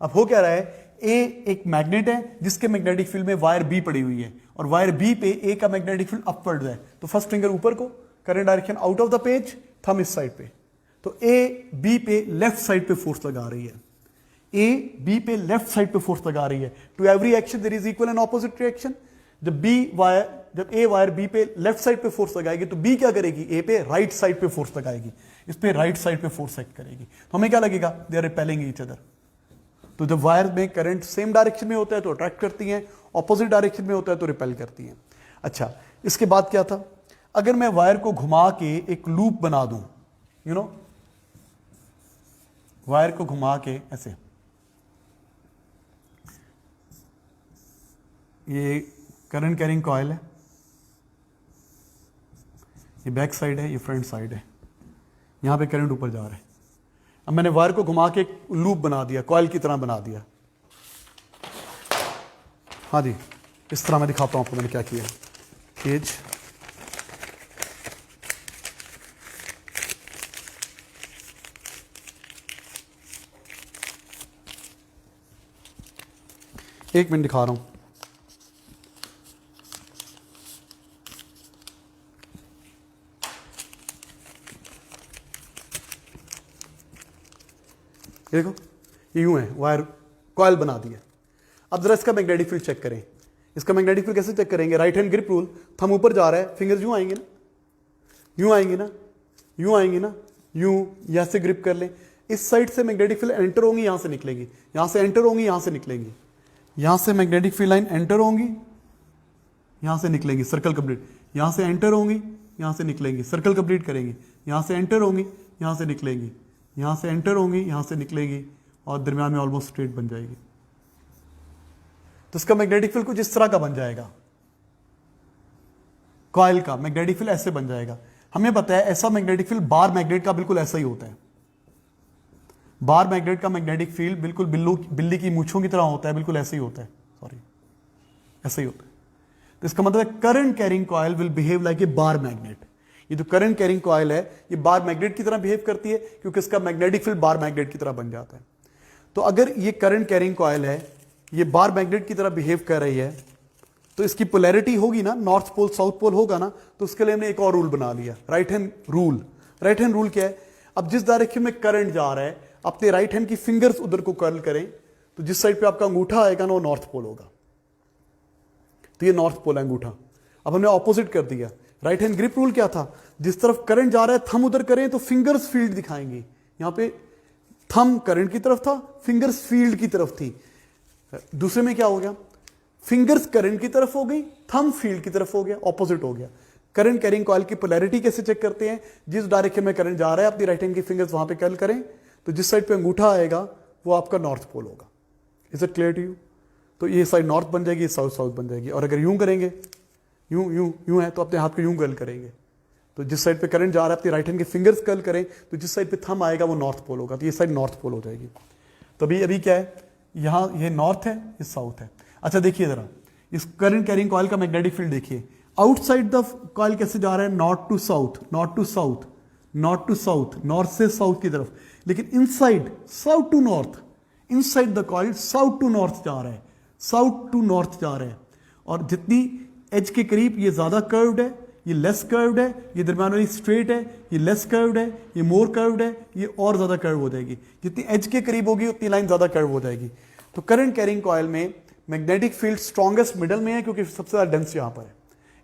अब हो क्या रहा है, ए एक मैग्नेट है जिसके मैग्नेटिक फील्ड में वायर बी पड़ी हुई है, और वायर बी पे ए का मैग्नेटिक फील्ड अपवर्ड्स है। तो फर्स्ट फिंगर ऊपर को, current direction out of the page, thumb इस साइड पे। तो ए बी पे लेफ्ट साइड पे फोर्स लगा रही है, ए बी पे लेफ्ट साइड पे फोर्स लगा रही है। To every action there is equal and opposite reaction. जब ए वायर बी पे लेफ्ट साइड पे फोर्स लगाएगी तो बी क्या करेगी, ए पे राइट साइड पे फोर्स लगाएगी, इस पे राइट साइड पे फोर्स एक्ट करेगी। तो हमें क्या लगेगा, they are repelling each other. तो जब वायर में करंट सेम डायरेक्शन में होता है तो अट्रैक्ट करती हैं, ऑपोजिट डायरेक्शन में होता है तो रिपेल करती हैं। अच्छा, इसके बाद क्या था, अगर मैं वायर को घुमा के एक लूप बना दूं, यू नो, वायर को घुमा के ऐसे, ये करंट कैरिंग कॉइल है, ये बैक साइड है, ये फ्रंट साइड है, यहां पे करंट ऊपर जा रहा है। अब मैंने वायर को घुमा के एक लूप बना दिया, कॉइल की तरह बना दिया। हाँ जी, इस तरह मैं दिखाता हूं आपको मैंने क्या किया। केज, एक मिनट दिखा रहा हूं। देखो ये यूं है, वायर कॉइल बना दिया। अब जरा इसका मैग्नेटिक फील्ड चेक करें। इसका मैग्नेटिक फील्ड कैसे चेक करेंगे, right hand grip rule, thumb ऊपर जा रहा है, फिंगर्स यूं आएंगे ना, यूं आएंगे ना, यूं आएंगे ना, यूं, यहां से ग्रिप कर लें। इस साइड से मैग्नेटिक फील्ड एंटर होंगी, यहां से निकलेंगी, यहां से एंटर होंगी, यहां से निकलेंगी, यहां से मैग्नेटिक फील्ड लाइन एंटर होंगी, यहां से निकलेंगी, सर्कल कंप्लीट, यहां से एंटर होंगी, यहां से निकलेंगी, सर्कल कंप्लीट करेंगी, यहां से एंटर होंगी, यहां से निकलेंगी, यहां से एंटर होंगी, यहां से निकलेगी, और दरमियान में ऑलमोस्ट स्ट्रेट बन जाएगी। तो इसका मैग्नेटिक फील्ड कुछ इस तरह का बन जाएगा, कॉइल का मैग्नेटिक फील्ड ऐसे बन जाएगा। हमें पता है ऐसा मैग्नेटिक फील्ड बार मैग्नेट का बिल्कुल ऐसा ही होता है। बार मैग्नेट का मैग्नेटिक फील्ड बिल्कुल बिल्ली की मूंछों की तरह होता है, बिल्कुल ऐसे ही होता है, सॉरी ऐसे ही होता है। तो इसका मतलब है current carrying coil will behave like a bar magnet. ये जो करंट कैरिंग कॉइल है ये बार मैग्नेट की तरह बिहेव करती है, क्योंकि इसका मैग्नेटिक फील्ड बार मैग्नेट की तरह बन जाता है। तो अगर ये करंट कैरिंग कॉइल है, ये बार मैग्नेट की तरह बिहेव कर रही है, तो इसकी पोलैरिटी होगी ना, नॉर्थ पोल साउथ पोल होगा ना, तो उसके लिए हमने एक और रूल बना लिया, right hand rule. Right hand rule क्या है, अब जिस डायरेक्शन में करंट जा रहा है, अपने राइट हैंड की फिंगर्स उधर को कर्ल करें, तो जिस साइड पे आपका अंगूठा आएगा ना वो नॉर्थ पोल होगा। तो ये नॉर्थ पोल है अंगूठा। अब हमने ऑपोजिट कर दिया। राइट हैंड ग्रिप रूल क्या था, जिस तरफ करंट जा रहा है थंब उधर करें तो फिंगर्स फील्ड दिखाएंगे। यहां पे थंब करंट की तरफ था, फिंगर्स फील्ड की तरफ थी। दूसरे में क्या हो गया, फिंगर्स करंट की तरफ हो गई, थंब फील्ड की तरफ हो गया, ऑपोजिट हो गया। करंट कैरिंग कॉइल की पोलैरिटी कैसे चेक करते हैं, जिस डायरेक्शन में करंट जा रहा है अपनी राइट हैंड की फिंगर्स वहां पे कर्ल करें, तो जिस साइड पे अंगूठा आएगा वो आपका नॉर्थ पोल होगा। Is it clear to you? तो ये साइड नॉर्थ बन जाएगी, साउथ साउथ बन जाएगी। और अगर यूं करेंगे, यूं यूं यूं है, तो अपने हाथ को यूं कर्ल करेंगे, तो जिस साइड पे करंट जा रहा है अपनी राइट हैंड के फिंगर्स कर्ल करें, तो जिस साइड पे थंब आएगा वो नॉर्थ पोल होगा। तो ये साइड नॉर्थ पोल हो जाएगी। तो अभी क्या है, यहाँ ये नॉर्थ है, ये साउथ है। अच्छा देखिए जरा इस करंट कैरिंग कॉइल का मैग्नेटिक फील्ड देखिए, आउटसाइड द कॉइल कैसे जा रहा है, north to south, north to south, north to south, north से साउथ की तरफ। लेकिन inside south to north, inside the coil south to north जा रहा है, साउथ टू नॉर्थ जा रहा है। और जितनी एज के करीब ये ज्यादा कर्व्ड है, ये लेस कर्व्ड है, ये दरम्यान वाली स्ट्रेट है, ये लेस कर्व्ड है, ये मोर कर्व्ड है, ये और ज्यादा कर्व हो जाएगी। जितनी एज के करीब होगी उतनी लाइन ज्यादा कर्व हो जाएगी। तो करंट कैरिंग कॉइल में मैग्नेटिक फील्ड स्ट्रॉन्गेस्ट मिडल में है, क्योंकि सबसे ज्यादा डेंस यहां पर है।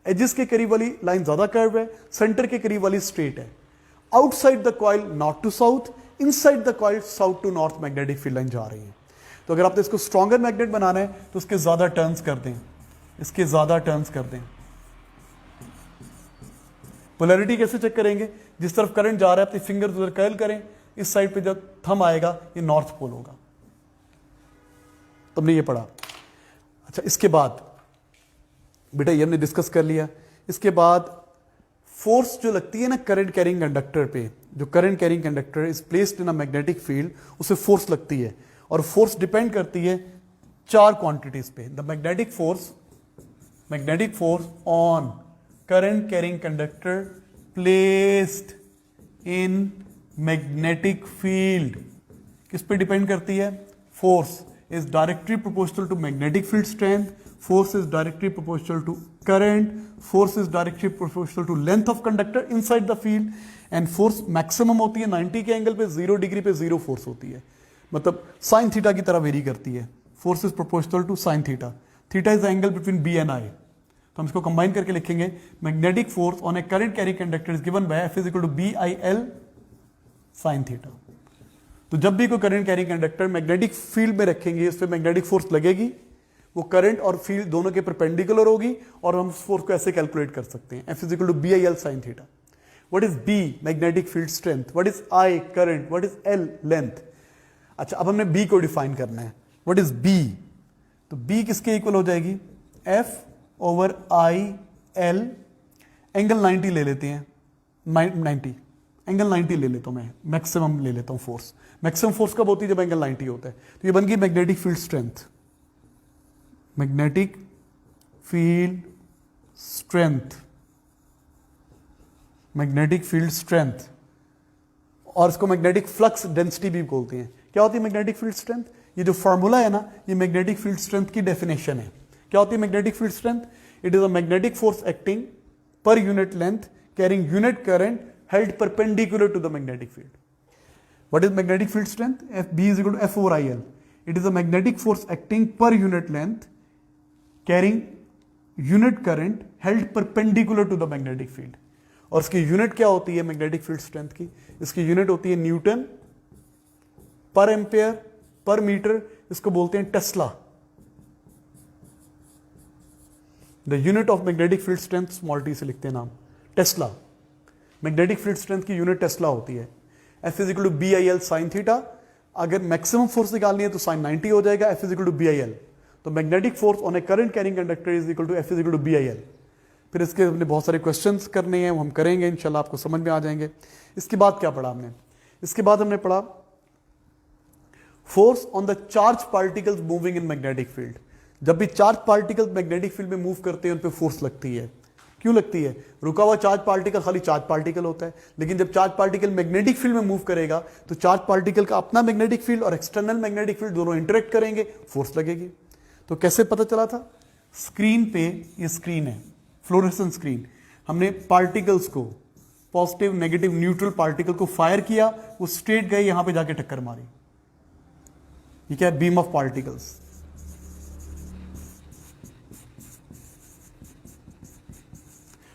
एजेस के करीब वाली लाइन ज्यादा कर्व है, सेंटर के करीब वाली स्ट्रेट है। Outside the coil north to south, inside the coil south to north magnetic field line जा रही है। तो अगर आपने इसको स्ट्रॉन्गर मैग्नेट बनाना है तो उसके ज्यादा टर्न्स कर दें, इसके ज्यादा टर्न्स कर दें। पोलैरिटी कैसे चेक करेंगे, जिस तरफ करंट जा रहा है अपनी फिंगर उधर कर्ल करें, इस साइड पे जब थंब आएगा ये नॉर्थ पोल होगा। तुमने ये पढ़ा। अच्छा इसके बाद बेटा ये हमने डिस्कस कर लिया। इसके बाद फोर्स जो लगती है ना करंट कैरिंग कंडक्टर पे, जो current carrying conductor is placed in a magnetic field, उसे फोर्स लगती है और फोर्स डिपेंड करती है 4 क्वांटिटीज पे। The magnetic force on current carrying conductor placed in magnetic field किस पे डिपेंड करती है? Force is directly proportional to magnetic field strength, force is directly proportional to current, force is directly proportional to length of conductor inside the field, and force maximum होती है 90 के angle पे, 0 degree पे 0 force होती है, मतलब sine theta की तरह वेरी करती है। Force is proportional to sine theta, theta is the angle between B and I. तो हम इसको कंबाइन करके लिखेंगे magnetic force on a current carrying conductor is given by F is equal to B I L sine theta. तो जब भी कोई current carrying conductor magnetic field में रखेंगे, उस पर मैग्नेटिक फोर्स लगेगी, वो करंट और फील्ड दोनों के परपेंडिकुलर होगी, और हम फोर्स को ऐसे कैलकुलेट कर सकते हैं, F is equal to B I L sine theta. What is B magnetic field strength, what is I current, what is L length. अच्छा, अब हमने B को डिफाइन करना है। What is B? तो B किसके इक्वल हो जाएगी? F over I L, angle 90 ले लेते हैं, 90 एंगल 90 ले लेता हूं मैं, मैक्सिमम ले लेता हूं फोर्स। मैक्सिमम फोर्स कब होती है? जब एंगल 90 होता है। तो ये बन गई magnetic field strength, magnetic field strength, magnetic field strength, और इसको मैग्नेटिक फ्लक्स डेंसिटी भी बोलते हैं। क्या होती है मैग्नेटिक फील्ड स्ट्रेंथ? ये जो फॉर्मूला है ना, ये मैग्नेटिक फील्ड स्ट्रेंथ की डेफिनेशन है। क्या होती है magnetic field strength? It is a magnetic force acting per unit length carrying unit current held perpendicular to the magnetic field. What is magnetic field strength? B is equal to F over IL. It is a magnetic force acting per unit length carrying unit current held perpendicular to the magnetic field. और इसकी unit क्या होती है magnetic field strength की? इसकी unit होती है Newton per ampere per metre, इसको बोलते हैं tesla. The unit of magnetic field strength small T से लिखते हैं नाम, टेस्ला। मैग्नेटिक फील्ड स्ट्रेंथ की यूनिट टेस्ला होती है। F is equal to B I L sine theta. अगर मैक्सिमम फोर्स निकालनी है तो साइन 90 हो जाएगा, F is equal to B I L. तो magnetic force on a current carrying conductor is equal to F is equal to B I L. फिर इसके हमने बहुत सारे क्वेश्चंस करने हैं, वो हम करेंगे इंशाल्लाह, आपको समझ में आ जाएंगे। इसके बाद क्या पढ़ा हमने? इसके बाद हमने पढ़ा force on the charge particles moving in magnetic field. जब भी चार्ज पार्टिकल्स मैग्नेटिक फील्ड में मूव करते हैं, उन पर फोर्स लगती है। क्यों लगती है? रुका हुआ चार्ज पार्टिकल खाली चार्ज पार्टिकल होता है, लेकिन जब चार्ज पार्टिकल मैग्नेटिक फील्ड में मूव करेगा तो चार्ज पार्टिकल का अपना मैग्नेटिक फील्ड और एक्सटर्नल मैग्नेटिक फील्ड दोनों इंटरेक्ट करेंगे, फोर्स लगेगी। तो कैसे पता चला था? स्क्रीन पे, ये स्क्रीन है फ्लोरेसेंट स्क्रीन, हमने पार्टिकल्स को, पॉजिटिव नेगेटिव न्यूट्रल पार्टिकल को फायर किया, वो स्ट्रेट गए, यहां पे जाके टक्कर मारी। ये क्या है? Beam of particles.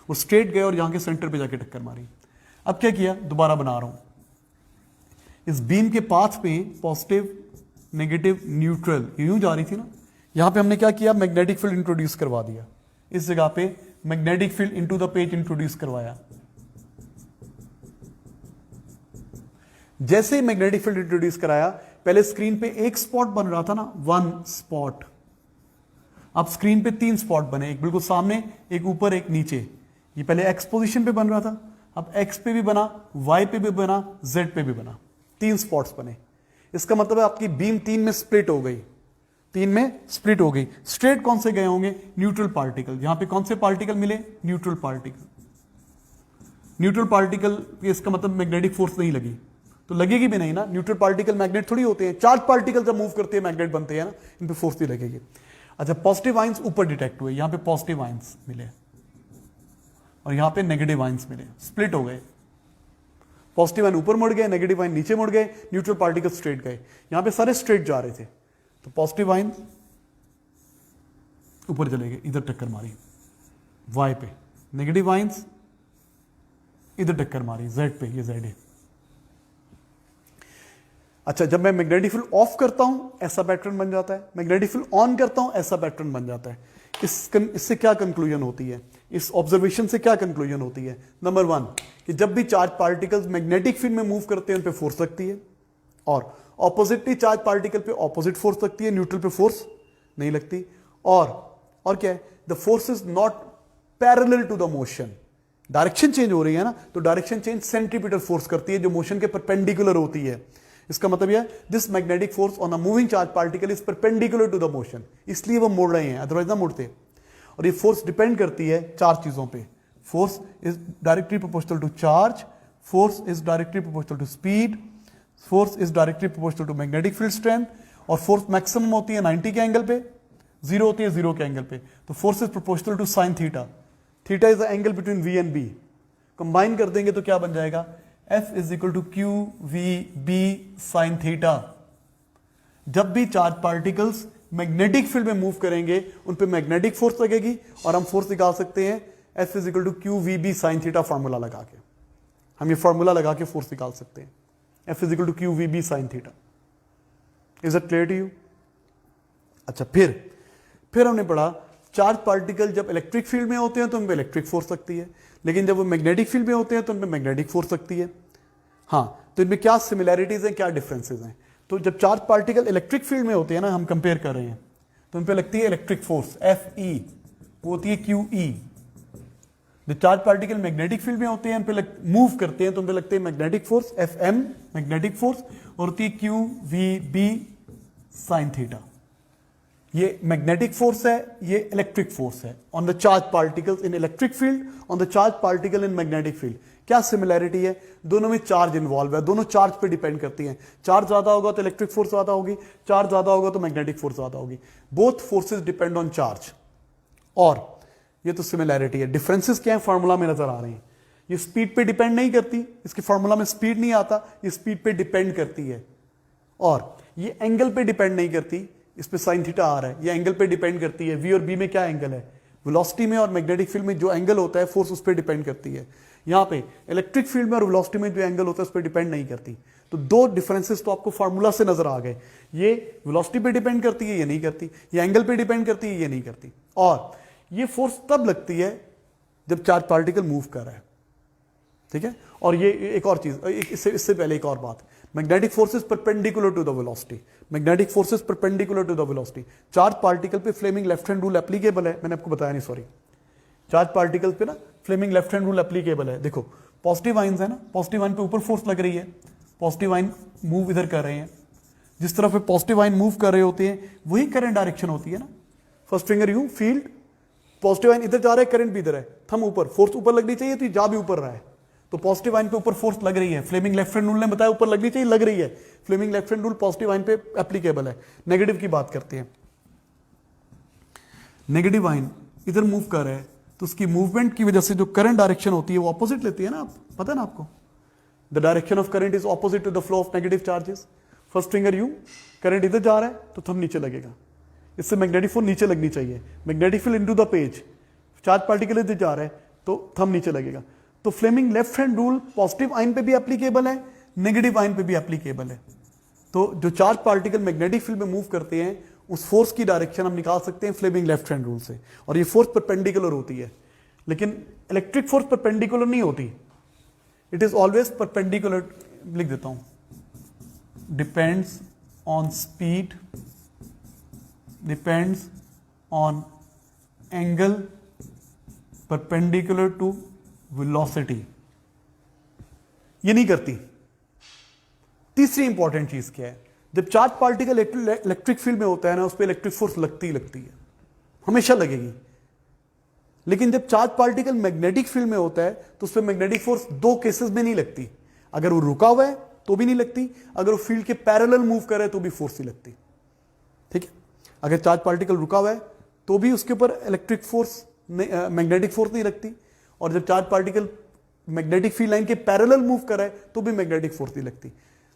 वो स्ट्रेट गए और यहां के सेंटर पे जाके टक्कर मारी। अब क्या किया? दोबारा बना रहा हूं, इस बीम के पाथ पे पॉजिटिव नेगेटिव न्यूट्रल यूं जा रही थी ना, यहां पे हमने क्या किया? मैग्नेटिक फील्ड इंट्रोड्यूस करवा दिया। इस जगह पे magnetic field into the page introduce करवाया। जैसे ही मैग्नेटिक फील्ड इंट्रोड्यूस कराया, पहले स्क्रीन पे एक स्पॉट बन रहा था ना, 1 स्पॉट, अब स्क्रीन पे 3 स्पॉट बने, एक बिल्कुल सामने, एक ऊपर, एक नीचे। ये पहले एक्स पोजीशन पे बन रहा था, अब एक्स पे भी बना, वाई पे भी बना, जेड पे भी बना, 3 स्पॉट्स बने। इसका मतलब है आपकी बीम 3 में स्प्लिट हो गई, 3 में स्प्लिट हो गई। स्ट्रेट कौन से गए होंगे? Neutral particle. यहां पे कौन से पार्टिकल मिले? Neutral particle. न्यूट्रल पार्टिकल, इसका मतलब मैग्नेटिक फोर्स नहीं लगी, तो लगेगी भी नहीं ना, न्यूट्रल पार्टिकल मैग्नेट थोड़ी होते हैं। चार्ज पार्टिकल जब मूव करते हैं मैग्नेट बनते हैं ना, इन पे फोर्स नहीं लगेगी। अच्छा, पॉजिटिव आइंस ऊपर डिटेक्ट हुए, यहां पे पॉजिटिव आइंस मिले और यहां पे नेगेटिव आइंस मिले, स्प्लिट हो गए। पॉजिटिव आइन ऊपर मुड़ गए, नेगेटिव आइन नीचे मुड़ गए, न्यूट्रल पार्टिकल स्ट्रेट गए। यहां पे सारे स्ट्रेट जा रहे थे, तो पॉजिटिव आइन ऊपर चले गए, इधर टक्कर मारी वाई पे, नेगेटिव आइंस इधर टक्कर मारी जेड पे, ये जेड है। अच्छा, जब मैं मैग्नेटिक फील्ड ऑफ करता हूं ऐसा पैटर्न बन जाता है, मैग्नेटिक फील्ड ऑन करता हूं ऐसा पैटर्न बन जाता है। इससे क्या कंक्लूजन होती है? इस ऑब्जर्वेशन से क्या कंक्लूजन होती है? नंबर 1 कि जब भी चार्ज पार्टिकल्स मैग्नेटिक फील्ड में मूव करते हैं उन पे फोर्स लगती है, और ऑपोजिटली चार्ज पार्टिकल पे ऑपोजिट फोर्स लगती है, न्यूट्रल पे फोर्स नहीं लगती। और क्या है? The force is not parallel to the motion. Direction change हो रही है ना, तो डायरेक्शन चेंज सेंट्रीपिटल फोर्स करती है जो मोशन के परपेंडिकुलर होती है। इसका मतलब यह this magnetic force on a moving charge particle is perpendicular to the motion, इसलिए वो मुड़ रहे हैं, अदरवाइज ना मुड़ते। और ये फोर्स डिपेंड करती है चार चीजों पे। Force is directly proportional to charge, force is directly proportional to speed, force is directly proportional to magnetic field strength, और फोर्स मैक्सिमम होती है 90 के एंगल पे, जीरो होती है 0 के एंगल पे। तो force is proportional to sine theta, theta is the angle between V and B. Combine कर देंगे तो क्या बन जाएगा, F is equal to Q V B sine theta. जब भी चार्ज पार्टिकल्स मैग्नेटिक फील्ड में मूव करेंगे उन पे मैग्नेटिक फोर्स लगेगी, और हम फोर्स निकाल सकते हैं F is equal to Q V B sine theta formula लगा के। हम ये फॉर्मूला लगा के फोर्स निकाल सकते हैं, F is equal to Q V B sine theta. Is it clear to you? अच्छा, फिर हमने पढ़ा चार्ज पार्टिकल जब इलेक्ट्रिक फील्ड में होते हैं तो उन पे इलेक्ट्रिक फोर्स लगती है, लेकिन जब वो मैग्नेटिक फील्ड में होते हैं तो उन पे मैग्नेटिक फोर्स लगती है। हाँ, तो इनमें क्या सिमिलैरिटीज हैं, क्या डिफरेंसेस हैं? तो जब चार्ज पार्टिकल इलेक्ट्रिक फील्ड में होते हैं ना, हम कंपेयर कर रहे हैं, तो उन पे लगती है इलेक्ट्रिक फोर्स Fe, वो होती है QE। जब चार्ज पार्टिकल मैग्नेटिक फील्ड में होते हैं, उन पे मूव करते हैं तो उन पे लगते हैं magnetic force Fm, magnetic force, और होती है QVB साइन थीटा। ये मैग्नेटिक फोर्स है, ये इलेक्ट्रिक फोर्स है on the charge particles in electric field, on the charge particle in magnetic field. क्या सिमिलैरिटी है? दोनों में चार्ज इन्वॉल्व है, दोनों चार्ज पे डिपेंड करती हैं। चार्ज ज्यादा होगा तो इलेक्ट्रिक फोर्स ज्यादा होगी, चार्ज ज्यादा होगा तो मैग्नेटिक फोर्स ज्यादा होगी। Both forces depend on charge. और ये तो सिमिलैरिटी है। डिफरेंसेस क्या है फॉर्मूला में नजर आ रहे हैं। ये स्पीड पे डिपेंड नहीं करती, इसके फॉर्मूला में स्पीड नहीं आता, ये स्पीड पे डिपेंड करती है। और ये एंगल पे डिपेंड नहीं करती, इस पे साइन थीटा आ रहा है, ये एंगल पे डिपेंड करती है। वी और बी में क्या एंगल है, वेलोसिटी में और मैग्नेटिक फील्ड में जो एंगल होता है फोर्स उस पर डिपेंड करती है। यहाँ पे इलेक्ट्रिक फील्ड में और वेलोसिटी में जो एंगल होता है उस पर डिपेंड नहीं करती। तो दो डिफरेंसेस तो आपको फॉर्मूला से नजर आ गए। ये वेलोसिटी पे डिपेंड करती है, ये नहीं करती। ये एंगल पे डिपेंड करती है, ये नहीं करती। और ये फोर्स तब लगती है जब चार्ज पार्टिकल मूव कर रहा है, ठीक है। और ये एक और चीज, इससे पहले एक और बात, magnetic forces perpendicular to the velocity, magnetic forces perpendicular to the velocity. Charge particle पे Fleming left hand rule applicable है, मैंने आपको बताया नहीं, सॉरी। चार्ज पार्टिकल पे ना Fleming left hand rule applicable है। देखो पॉजिटिव आइंस है ना, पॉजिटिव आइन पे ऊपर फोर्स लग रही है, पॉजिटिव आइन मूव इधर कर रहे हैं, जिस तरफ पॉजिटिव आइन मूव कर रहे होते हैं वही करंट डायरेक्शन होती है ना। First finger you field, positive ion इधर जा रहा है, करंट भी इधर है, थंब ऊपर, फोर्स ऊपर लगनी चाहिए तो जा भी ऊपर रहा है, तो पॉजिटिव आइन पे ऊपर फोर्स लग रही है। फ्लेमिंग लेफ्ट हैंड रूल ने बताया ऊपर लगनी चाहिए, लग रही है। Fleming left hand rule positive ion पे एप्लीकेबल है। नेगेटिव की बात करते हैं, नेगेटिव आइन इधर मूव कर रहा है तो उसकी मूवमेंट की वजह से जो करंट डायरेक्शन होती है वो ऑपोजिट लेती है ना, आप पता है ना आपको। The direction of current is opposite to the flow of negative charges. First finger you, current इधर जा रहा है तो थंब नीचे लगेगा, इससे मैग्नेटिक फोर्स नीचे लगनी चाहिए। Magnetic field into the page, charge particle इधर जा रहा है तो थंब नीचे लगेगा। तो Fleming left hand rule positive ion पे भी एप्लीकेबल है, नेगेटिव आइन पे भी एप्लीकेबल है। तो जो चार्ज पार्टिकल मैग्नेटिक फील्ड में मूव करते हैं उस फोर्स की डायरेक्शन हम निकाल सकते हैं फ्लेमिंग लेफ्ट हैंड रूल से, और ये फोर्स परपेंडिकुलर होती है। लेकिन इलेक्ट्रिक फोर्स परपेंडिकुलर नहीं होती, इट इज ऑलवेज परपेंडिकुलर। लिख देता हूं, depends on speed, depends on angle, perpendicular to velocity. ये नहीं करती। तीसरी इंपॉर्टेंट चीज क्या है, जब चार्ज पार्टिकल इलेक्ट्रिक फील्ड में होता है ना, उस पर इलेक्ट्रिक फोर्स लगती है, हमेशा लगेगी। लेकिन जब चार्ज पार्टिकल मैग्नेटिक फील्ड में होता है तो उस पर मैग्नेटिक फोर्स दो केसेस में नहीं लगती। अगर वो रुका हुआ है तो भी नहीं लगती, अगर वो फील्ड के पैरेलल मूव करे तो भी फोर्स नहीं लगती, ठीक है। अगर चार्ज पार्टिकल रुका हुआ है तो भी उसके ऊपर इलेक्ट्रिक फोर्स, मैग्नेटिक फोर्स नहीं लगती, और जब charge particle magnetic field line के पैरेलल मूव कर रहा है तो भी मैग्नेटिक फोर्स नहीं लगती।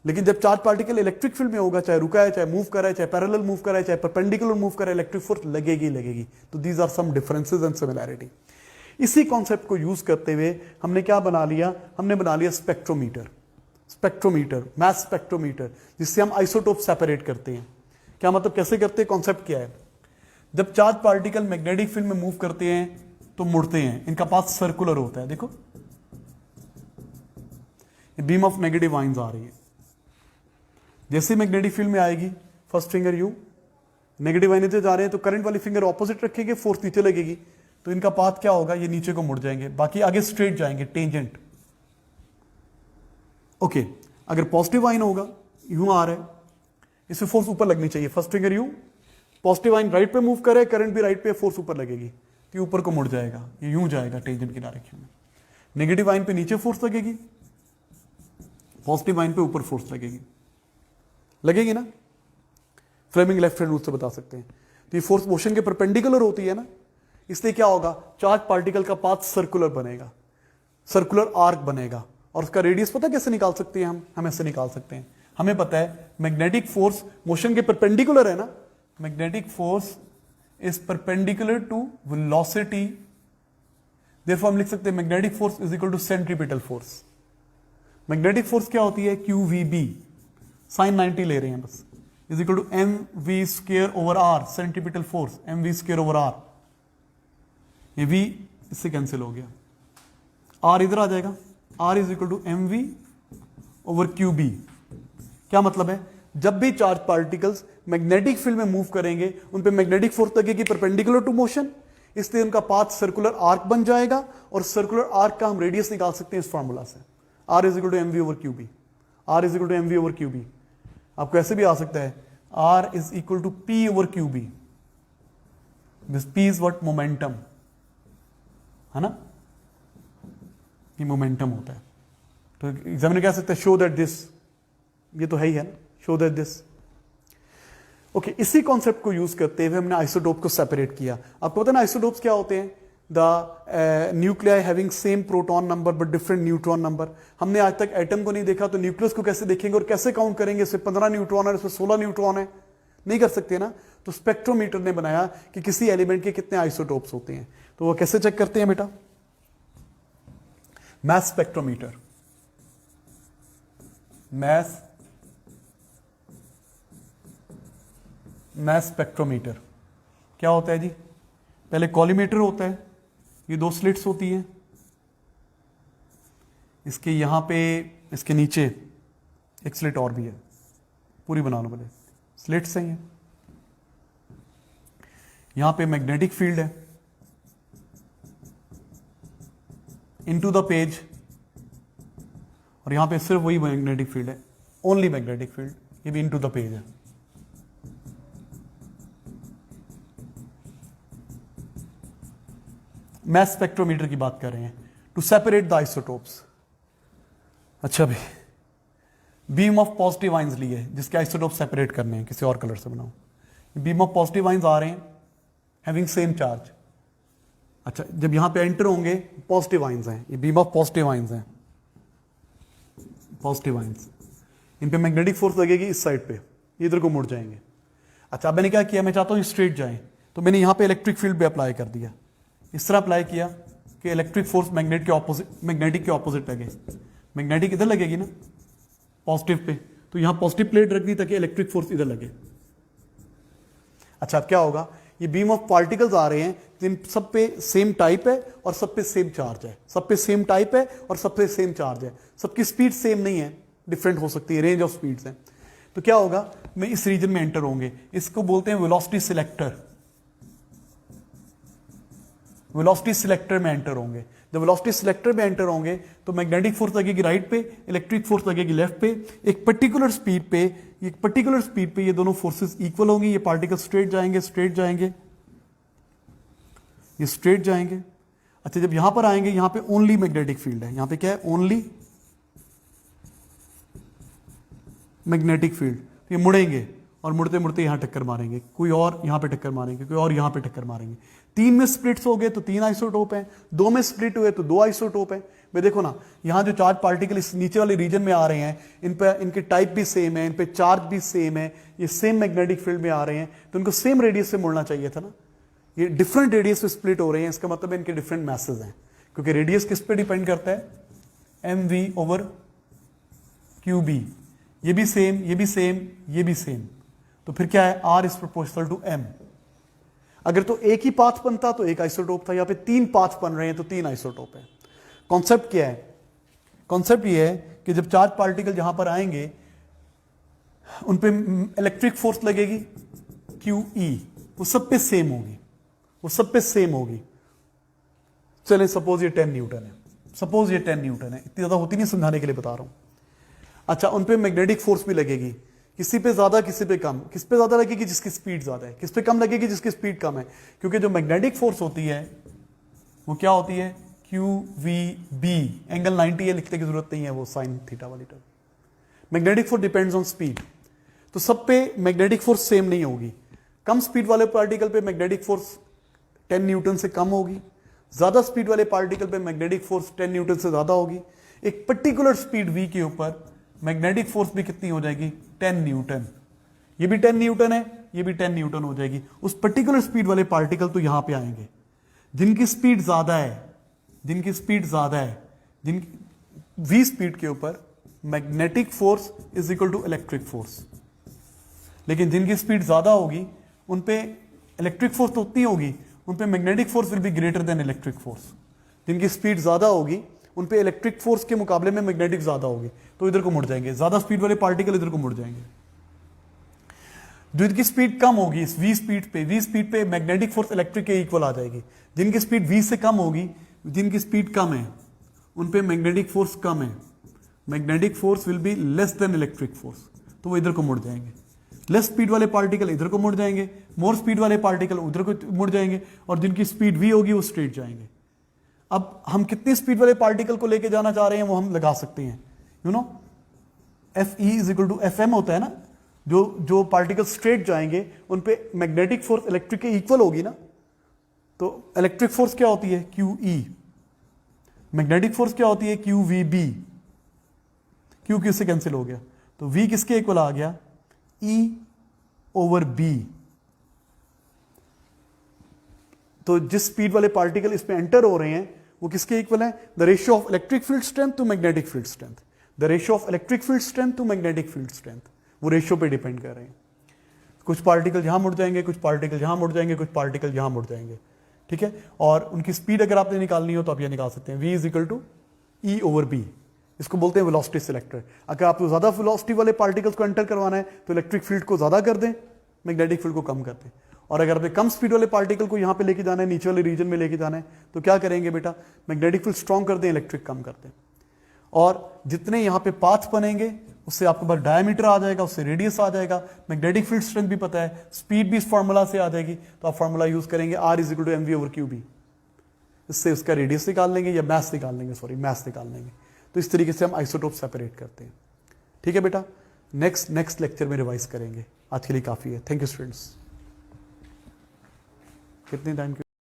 लेकिन जब चार्ज पार्टिकल इलेक्ट्रिक फील्ड में होगा, चाहे रुका है, चाहे मूव कर रहा है, चाहे पैरेलल मूव कर रहा है, चाहे परपेंडिकुलर मूव कर रहा है, इलेक्ट्रिक फोर्स लगेगी। तो these are some differences and similarity. इसी कॉन्सेप्ट को यूज करते हुए हमने क्या बना लिया, हमने बना लिया स्पेक्ट्रोमीटर, मैस स्पेक्ट्रोमीटर, जिससे हम आइसोटोप सेपरेट करते हैं। क्या मतलब, कैसे करते हैं, कॉन्सेप्ट क्या है। जब चार्ज पार्टिकल मैग्नेटिक फील्ड में मूव करते हैं तो मुड़ते हैं, इनका पाथ सर्कुलर होता है। देखो बीम ऑफ नेगेटिव आइंस आ रही है, जैसे मैग्नेटिक फील्ड में आएगी, फर्स्ट फिंगर यू, नेगेटिव आयनेजेस जा रहे हैं तो करंट वाली फिंगर ऑपोजिट रखेंगे, फोर्स नीचे लगेगी, तो इनका पाथ क्या होगा, ये नीचे को मुड़ जाएंगे, बाकी आगे स्ट्रेट जाएंगे, टेंजेंट। ओके, अगर पॉजिटिव आइन होगा, यूं आ रहा है, इसमें फोर्स ऊपर लगनी चाहिए, फर्स्ट फिंगर यूं, पॉजिटिव आइन राइट पे मूव करे, करंट भी राइट पे, फोर्स ऊपर लगेगी, तो ये ऊपर को मुड़ जाएगा, ये यूं जाएगा टेंजेंट की डायरेक्शन में। नेगेटिव आइन पे नीचे फोर्स लगेगी, पॉजिटिव आइन पे ऊपर फोर्स लगेगी, लगेगी ना। फ्लेमिंग लेफ्ट हैंड रूल से बता सकते हैं। तो ये फोर्स मोशन के परपेंडिकुलर होती है ना, इसलिए क्या होगा, चार्ज पार्टिकल का पाथ सर्कुलर बनेगा, सर्कुलर आर्क बनेगा, और उसका रेडियस पता कैसे निकाल सकते हैं हम ऐसे निकाल सकते हैं, हमें पता है मैग्नेटिक फोर्स मोशन के परपेंडिकुलर है ना, magnetic force is perpendicular to velocity, therefore हम लिख सकते हैं magnetic force is equal to centripetal force. Magnetic force क्या होती है, QVB, साइन 90 ले रहे हैं बस, is equal to mv square over r, centripetal force mv square over r, ये v इससे कैंसिल हो गया, r इधर आ जाएगा, r is equal to mv over QB। क्या मतलब है, जब भी चार्ज पार्टिकल्स मैग्नेटिक फील्ड में मूव करेंगे उन पे मैग्नेटिक फोर्स लगेगी परपेंडिकुलर टू मोशन, इसलिए उनका पाथ सर्कुलर आर्क बन जाएगा, और सर्कुलर आर्क का हम रेडियस निकाल सकते हैं इस फॉर्मूला से, r is equal to mv over QB, r is equal to mv over QB। आपको ऐसे भी आ सकता है, r is equal to p over QB, this p is what, momentum, है ना, ये मोमेंटम होता है। तो एग्जामिनर कह सकते हैं शो दैट दिस, ये तो है ही है ना, शो दैट दिस। ओके, इसी कॉन्सेप्ट को यूज करते हुए हमने आइसोटोप को सेपरेट किया। आपको पता है ना आइसोटोप्स क्या होते हैं, the nuclei having same proton number but different neutron number. हमने आज तक एटम को नहीं देखा, तो न्यूक्लियस को कैसे देखेंगे और कैसे काउंट करेंगे, इसमें 15 न्यूट्रॉन है, इसमें 16 न्यूट्रॉन है, नहीं कर सकते ना। तो स्पेक्ट्रोमीटर ने बनाया कि किसी एलिमेंट के कितने आइसोटोप्स होते हैं। तो वो कैसे चेक करते हैं बेटा, मैस स्पेक्ट्रोमीटर, मैस स्पेक्ट्रोमीटर क्या होता है जी, पहले कॉलीमेटर होता है, ये 2 स्लिट्स होती हैं, इसके यहां पे, इसके नीचे एक स्लिट और भी है, पूरी बना लो पहले, स्लिट्स हैं ये, यहां पे मैग्नेटिक फील्ड है, इनटू द पेज, और यहां पे सिर्फ वही मैग्नेटिक फील्ड है, ओनली मैग्नेटिक फील्ड, ये भी इनटू द पेज है। मैस स्पेक्ट्रोमीटर की बात कर रहे हैं, टू सेपरेट द आइसोटोप्स। अच्छा भाई, बीम ऑफ पॉजिटिव आइंस लिए जिसके आइसोटोप सेपरेट करने हैं, किसी और कलर से बनाओ, बीम ऑफ पॉजिटिव आइंस आ रहे हैं हैविंग सेम चार्ज। अच्छा, जब यहां पे एंटर होंगे पॉजिटिव आइंस हैं, ये बीम ऑफ पॉजिटिव आइंस हैं, पॉजिटिव आइंस, इन पे मैग्नेटिक फोर्स लगेगी इस साइड पे, ये इधर को मुड़ जाएंगे। अच्छा, अब मैंने क्या किया, मैं चाहता हूं स्ट्रेट जाए, तो मैंने यहां पे इलेक्ट्रिक फील्ड भी अप्लाई कर दिया, इस तरह अप्लाई किया कि इलेक्ट्रिक फोर्स मैग्नेटिक के ऑपोजिट लगे, मैग्नेटिक इधर लगेगी ना पॉजिटिव पे, तो यहां पॉजिटिव प्लेट रख दी ताकि इलेक्ट्रिक फोर्स इधर लगे। अच्छा, अब क्या होगा, ये बीम ऑफ पार्टिकल्स आ रहे हैं, जिन सब पे सेम टाइप है और सब पे सेम चार्ज है, सब पे सेम टाइप है और सब पे सेम चार्ज है, सबकी स्पीड सेम नहीं है, डिफरेंट हो सकती है, रेंज ऑफ स्पीड्स है। तो क्या होगा, मैं इस रीजन में एंटर होंगे, इसको बोलते हैं वेलोसिटी सिलेक्टर, वेलोसिटी सिलेक्टर में एंटर होंगे। जब वेलोसिटी सिलेक्टर में एंटर होंगे तो मैग्नेटिक फोर्स लगेगी राइट पे, इलेक्ट्रिक फोर्स लगेगी लेफ्ट पे, एक पर्टिकुलर स्पीड पे ये दोनों फोर्सेस इक्वल होंगी, ये पार्टिकल स्ट्रेट जाएंगे, ये स्ट्रेट जाएंगे। अच्छा, जब यहां पर आएंगे, यहां पे ओनली मैग्नेटिक फील्ड है, यहां पे क्या है, ओनली मैग्नेटिक फील्ड, ये मुड़ेंगे और मुड़ते मुड़ते यहां टक्कर मारेंगे, कोई और यहां पे टक्कर मारेंगे, कोई और यहां पे टक्कर मारेंगे। 3 में स्प्लिट्स हो गए तो 3 आइसोटोप हैं, 2 में स्प्लिट हुए तो 2 आइसोटोप हैं। भाई देखो ना, यहां जो चार्ज पार्टिकल इस नीचे वाले रीजन में आ रहे हैं, इन पे इनके टाइप भी सेम है, इन पे चार्ज भी सेम है, ये सेम मैग्नेटिक फील्ड में आ रहे हैं, तो इनको सेम रेडियस से मुड़ना चाहिए था ना। ये डिफरेंट रेडियस पे स्प्लिट हो रहे हैं, इसका मतलब इनके डिफरेंट मैसेज हैं, क्योंकि रेडियस किस पे डिपेंड करता है, mv ओवर QB। ये भी सेम, ये भी सेम, ये भी सेम, तो फिर क्या है, r is proportional to m। अगर तो एक ही पाथ बनता तो एक आइसोटोप था, यहां पे 3 पाथ बन रहे हैं तो 3 आइसोटोप है। कॉन्सेप्ट क्या है, कॉन्सेप्ट ये है कि जब चार्ज पार्टिकल जहां पर आएंगे उन पे इलेक्ट्रिक फोर्स लगेगी, QE, वो सब पे सेम होगी, वो सब पे सेम होगी। चले सपोज ये 10 न्यूटन है, सपोज ये 10 न्यूटन है, इतनी ज्यादा होती नहीं, समझाने के लिए बता रहा हूं। अच्छा, उन पे मैग्नेटिक फोर्स भी लगेगी, किसी पे ज्यादा किसी पे कम। किस पे ज्यादा लगेगी? जिसकी स्पीड ज्यादा है। किस पे कम लगेगी? जिसकी स्पीड कम है। क्योंकि जो मैग्नेटिक फोर्स होती है वो क्या होती है? QVB, एंगल 90 है, लिखने की जरूरत नहीं है, वो साइन थीटा वाली term. Magnetic force depends on speed, तो सब पे मैग्नेटिक फोर्स सेम नहीं होगी। कम स्पीड वाले पार्टिकल पे मैग्नेटिक फोर्स 10 न्यूटन से कम होगी, ज्यादा स्पीड वाले पार्टिकल पे मैग्नेटिक फोर्स 10 न्यूटन से ज्यादा होगी। एक पर्टिकुलर स्पीड v के ऊपर मैग्नेटिक फोर्स भी कितनी हो जाएगी? 10 न्यूटन। ये भी 10 न्यूटन है, ये भी 10 न्यूटन हो जाएगी। उस पर्टिकुलर स्पीड वाले पार्टिकल तो यहां पे आएंगे। जिनकी स्पीड ज्यादा है, जिनकी स्पीड ज्यादा है, जिन v स्पीड के ऊपर magnetic force is equal to electric force. लेकिन जिनकी स्पीड ज्यादा होगी उन पे इलेक्ट्रिक फोर्स तो उतनी होगी, उन पे magnetic force will be greater than electric force. जिनकी स्पीड ज्यादा होगी उन पे इलेक्ट्रिक फोर्स के मुकाबले में मैग्नेटिक ज्यादा होगी, तो इधर को मुड़ जाएंगे। ज्यादा स्पीड वाले पार्टिकल इधर को मुड़ जाएंगे। जिनकी स्पीड कम होगी इस v स्पीड पे मैग्नेटिक फोर्स इलेक्ट्रिक के इक्वल आ जाएगी। जिनकी स्पीड v से कम होगी, जिनकी स्पीड कम है उन पे मैग्नेटिक फोर्स कम है, magnetic force will be less than electric force, तो वो इधर को मुड़ जाएंगे। लेस स्पीड वाले पार्टिकल इधर को मुड़ जाएंगे, मोर स्पीड वाले पार्टिकल उधर को मुड़ जाएंगे, और जिनकी स्पीड v होगी वो स्ट्रेट जाएंगे। अब हम कितनी स्पीड वाले पार्टिकल को लेके जाना चाह रहे हैं वो हम लगा सकते हैं। You know FE is equal to FM होता है ना, जो पार्टिकल स्ट्रेट जाएंगे उन पे मैग्नेटिक फोर्स इलेक्ट्रिक के इक्वल होगी ना, तो इलेक्ट्रिक फोर्स क्या होती है? QE। मैग्नेटिक फोर्स क्या होती है? QVB। Q से कैंसिल हो गया, तो V किसके इक्वल आ गया? E/B। तो जिस स्पीड वाले पार्टिकल इसमें एंटर हो रहे हैं वो किसके इक्वल है? The ratio of electric field strength to magnetic field strength. The ratio of electric field strength to magnetic field strength, वो रेशियो पे डिपेंड कर रहे हैं। कुछ पार्टिकल यहां मुड़ जाएंगे, कुछ पार्टिकल यहां मुड़ जाएंगे, कुछ पार्टिकल यहां मुड़ जाएंगे, ठीक है। और उनकी स्पीड अगर आपने निकालनी हो तो आप ये निकाल सकते हैं, V is equal to E/B। इसको बोलते हैं वेलोसिटी सिलेक्टर। अगर आपको ज्यादा वेलोसिटी वाले पार्टिकल्स को एंटर करवाना है तो इलेक्ट्रिक फील्ड को ज्यादा कर दें, मैग्नेटिक फील्ड को कम कर दें। और अगर आपने कम स्पीड वाले पार्टिकल को यहां पे लेके जाना है, नीचे वाले रीजन में लेके जाना है, तो क्या करेंगे बेटा? मैग्नेटिक फील्ड स्ट्रॉन्ग कर दें, इलेक्ट्रिक कम कर दें। और जितने यहां पे पाथ बनेंगे उससे आपके पास डायमीटर आ जाएगा, उससे रेडियस आ जाएगा, मैग्नेटिक फील्ड स्ट्रेंथ भी पता है, स्पीड भी इस फार्मूला से आ जाएगी, तो आप फार्मूला यूज करेंगे R is equal to mv/qb। इससे उसका रेडियस निकाल लेंगे या मास निकाल लेंगे, मास निकाल लेंगे। तो इस तरीके से हम आइसोटोप सेपरेट करते हैं, ठीक है बेटा। नेक्स्ट लेक्चर में रिवाइज करेंगे। आज के लिए काफी है। Thank you students. कितने टाइम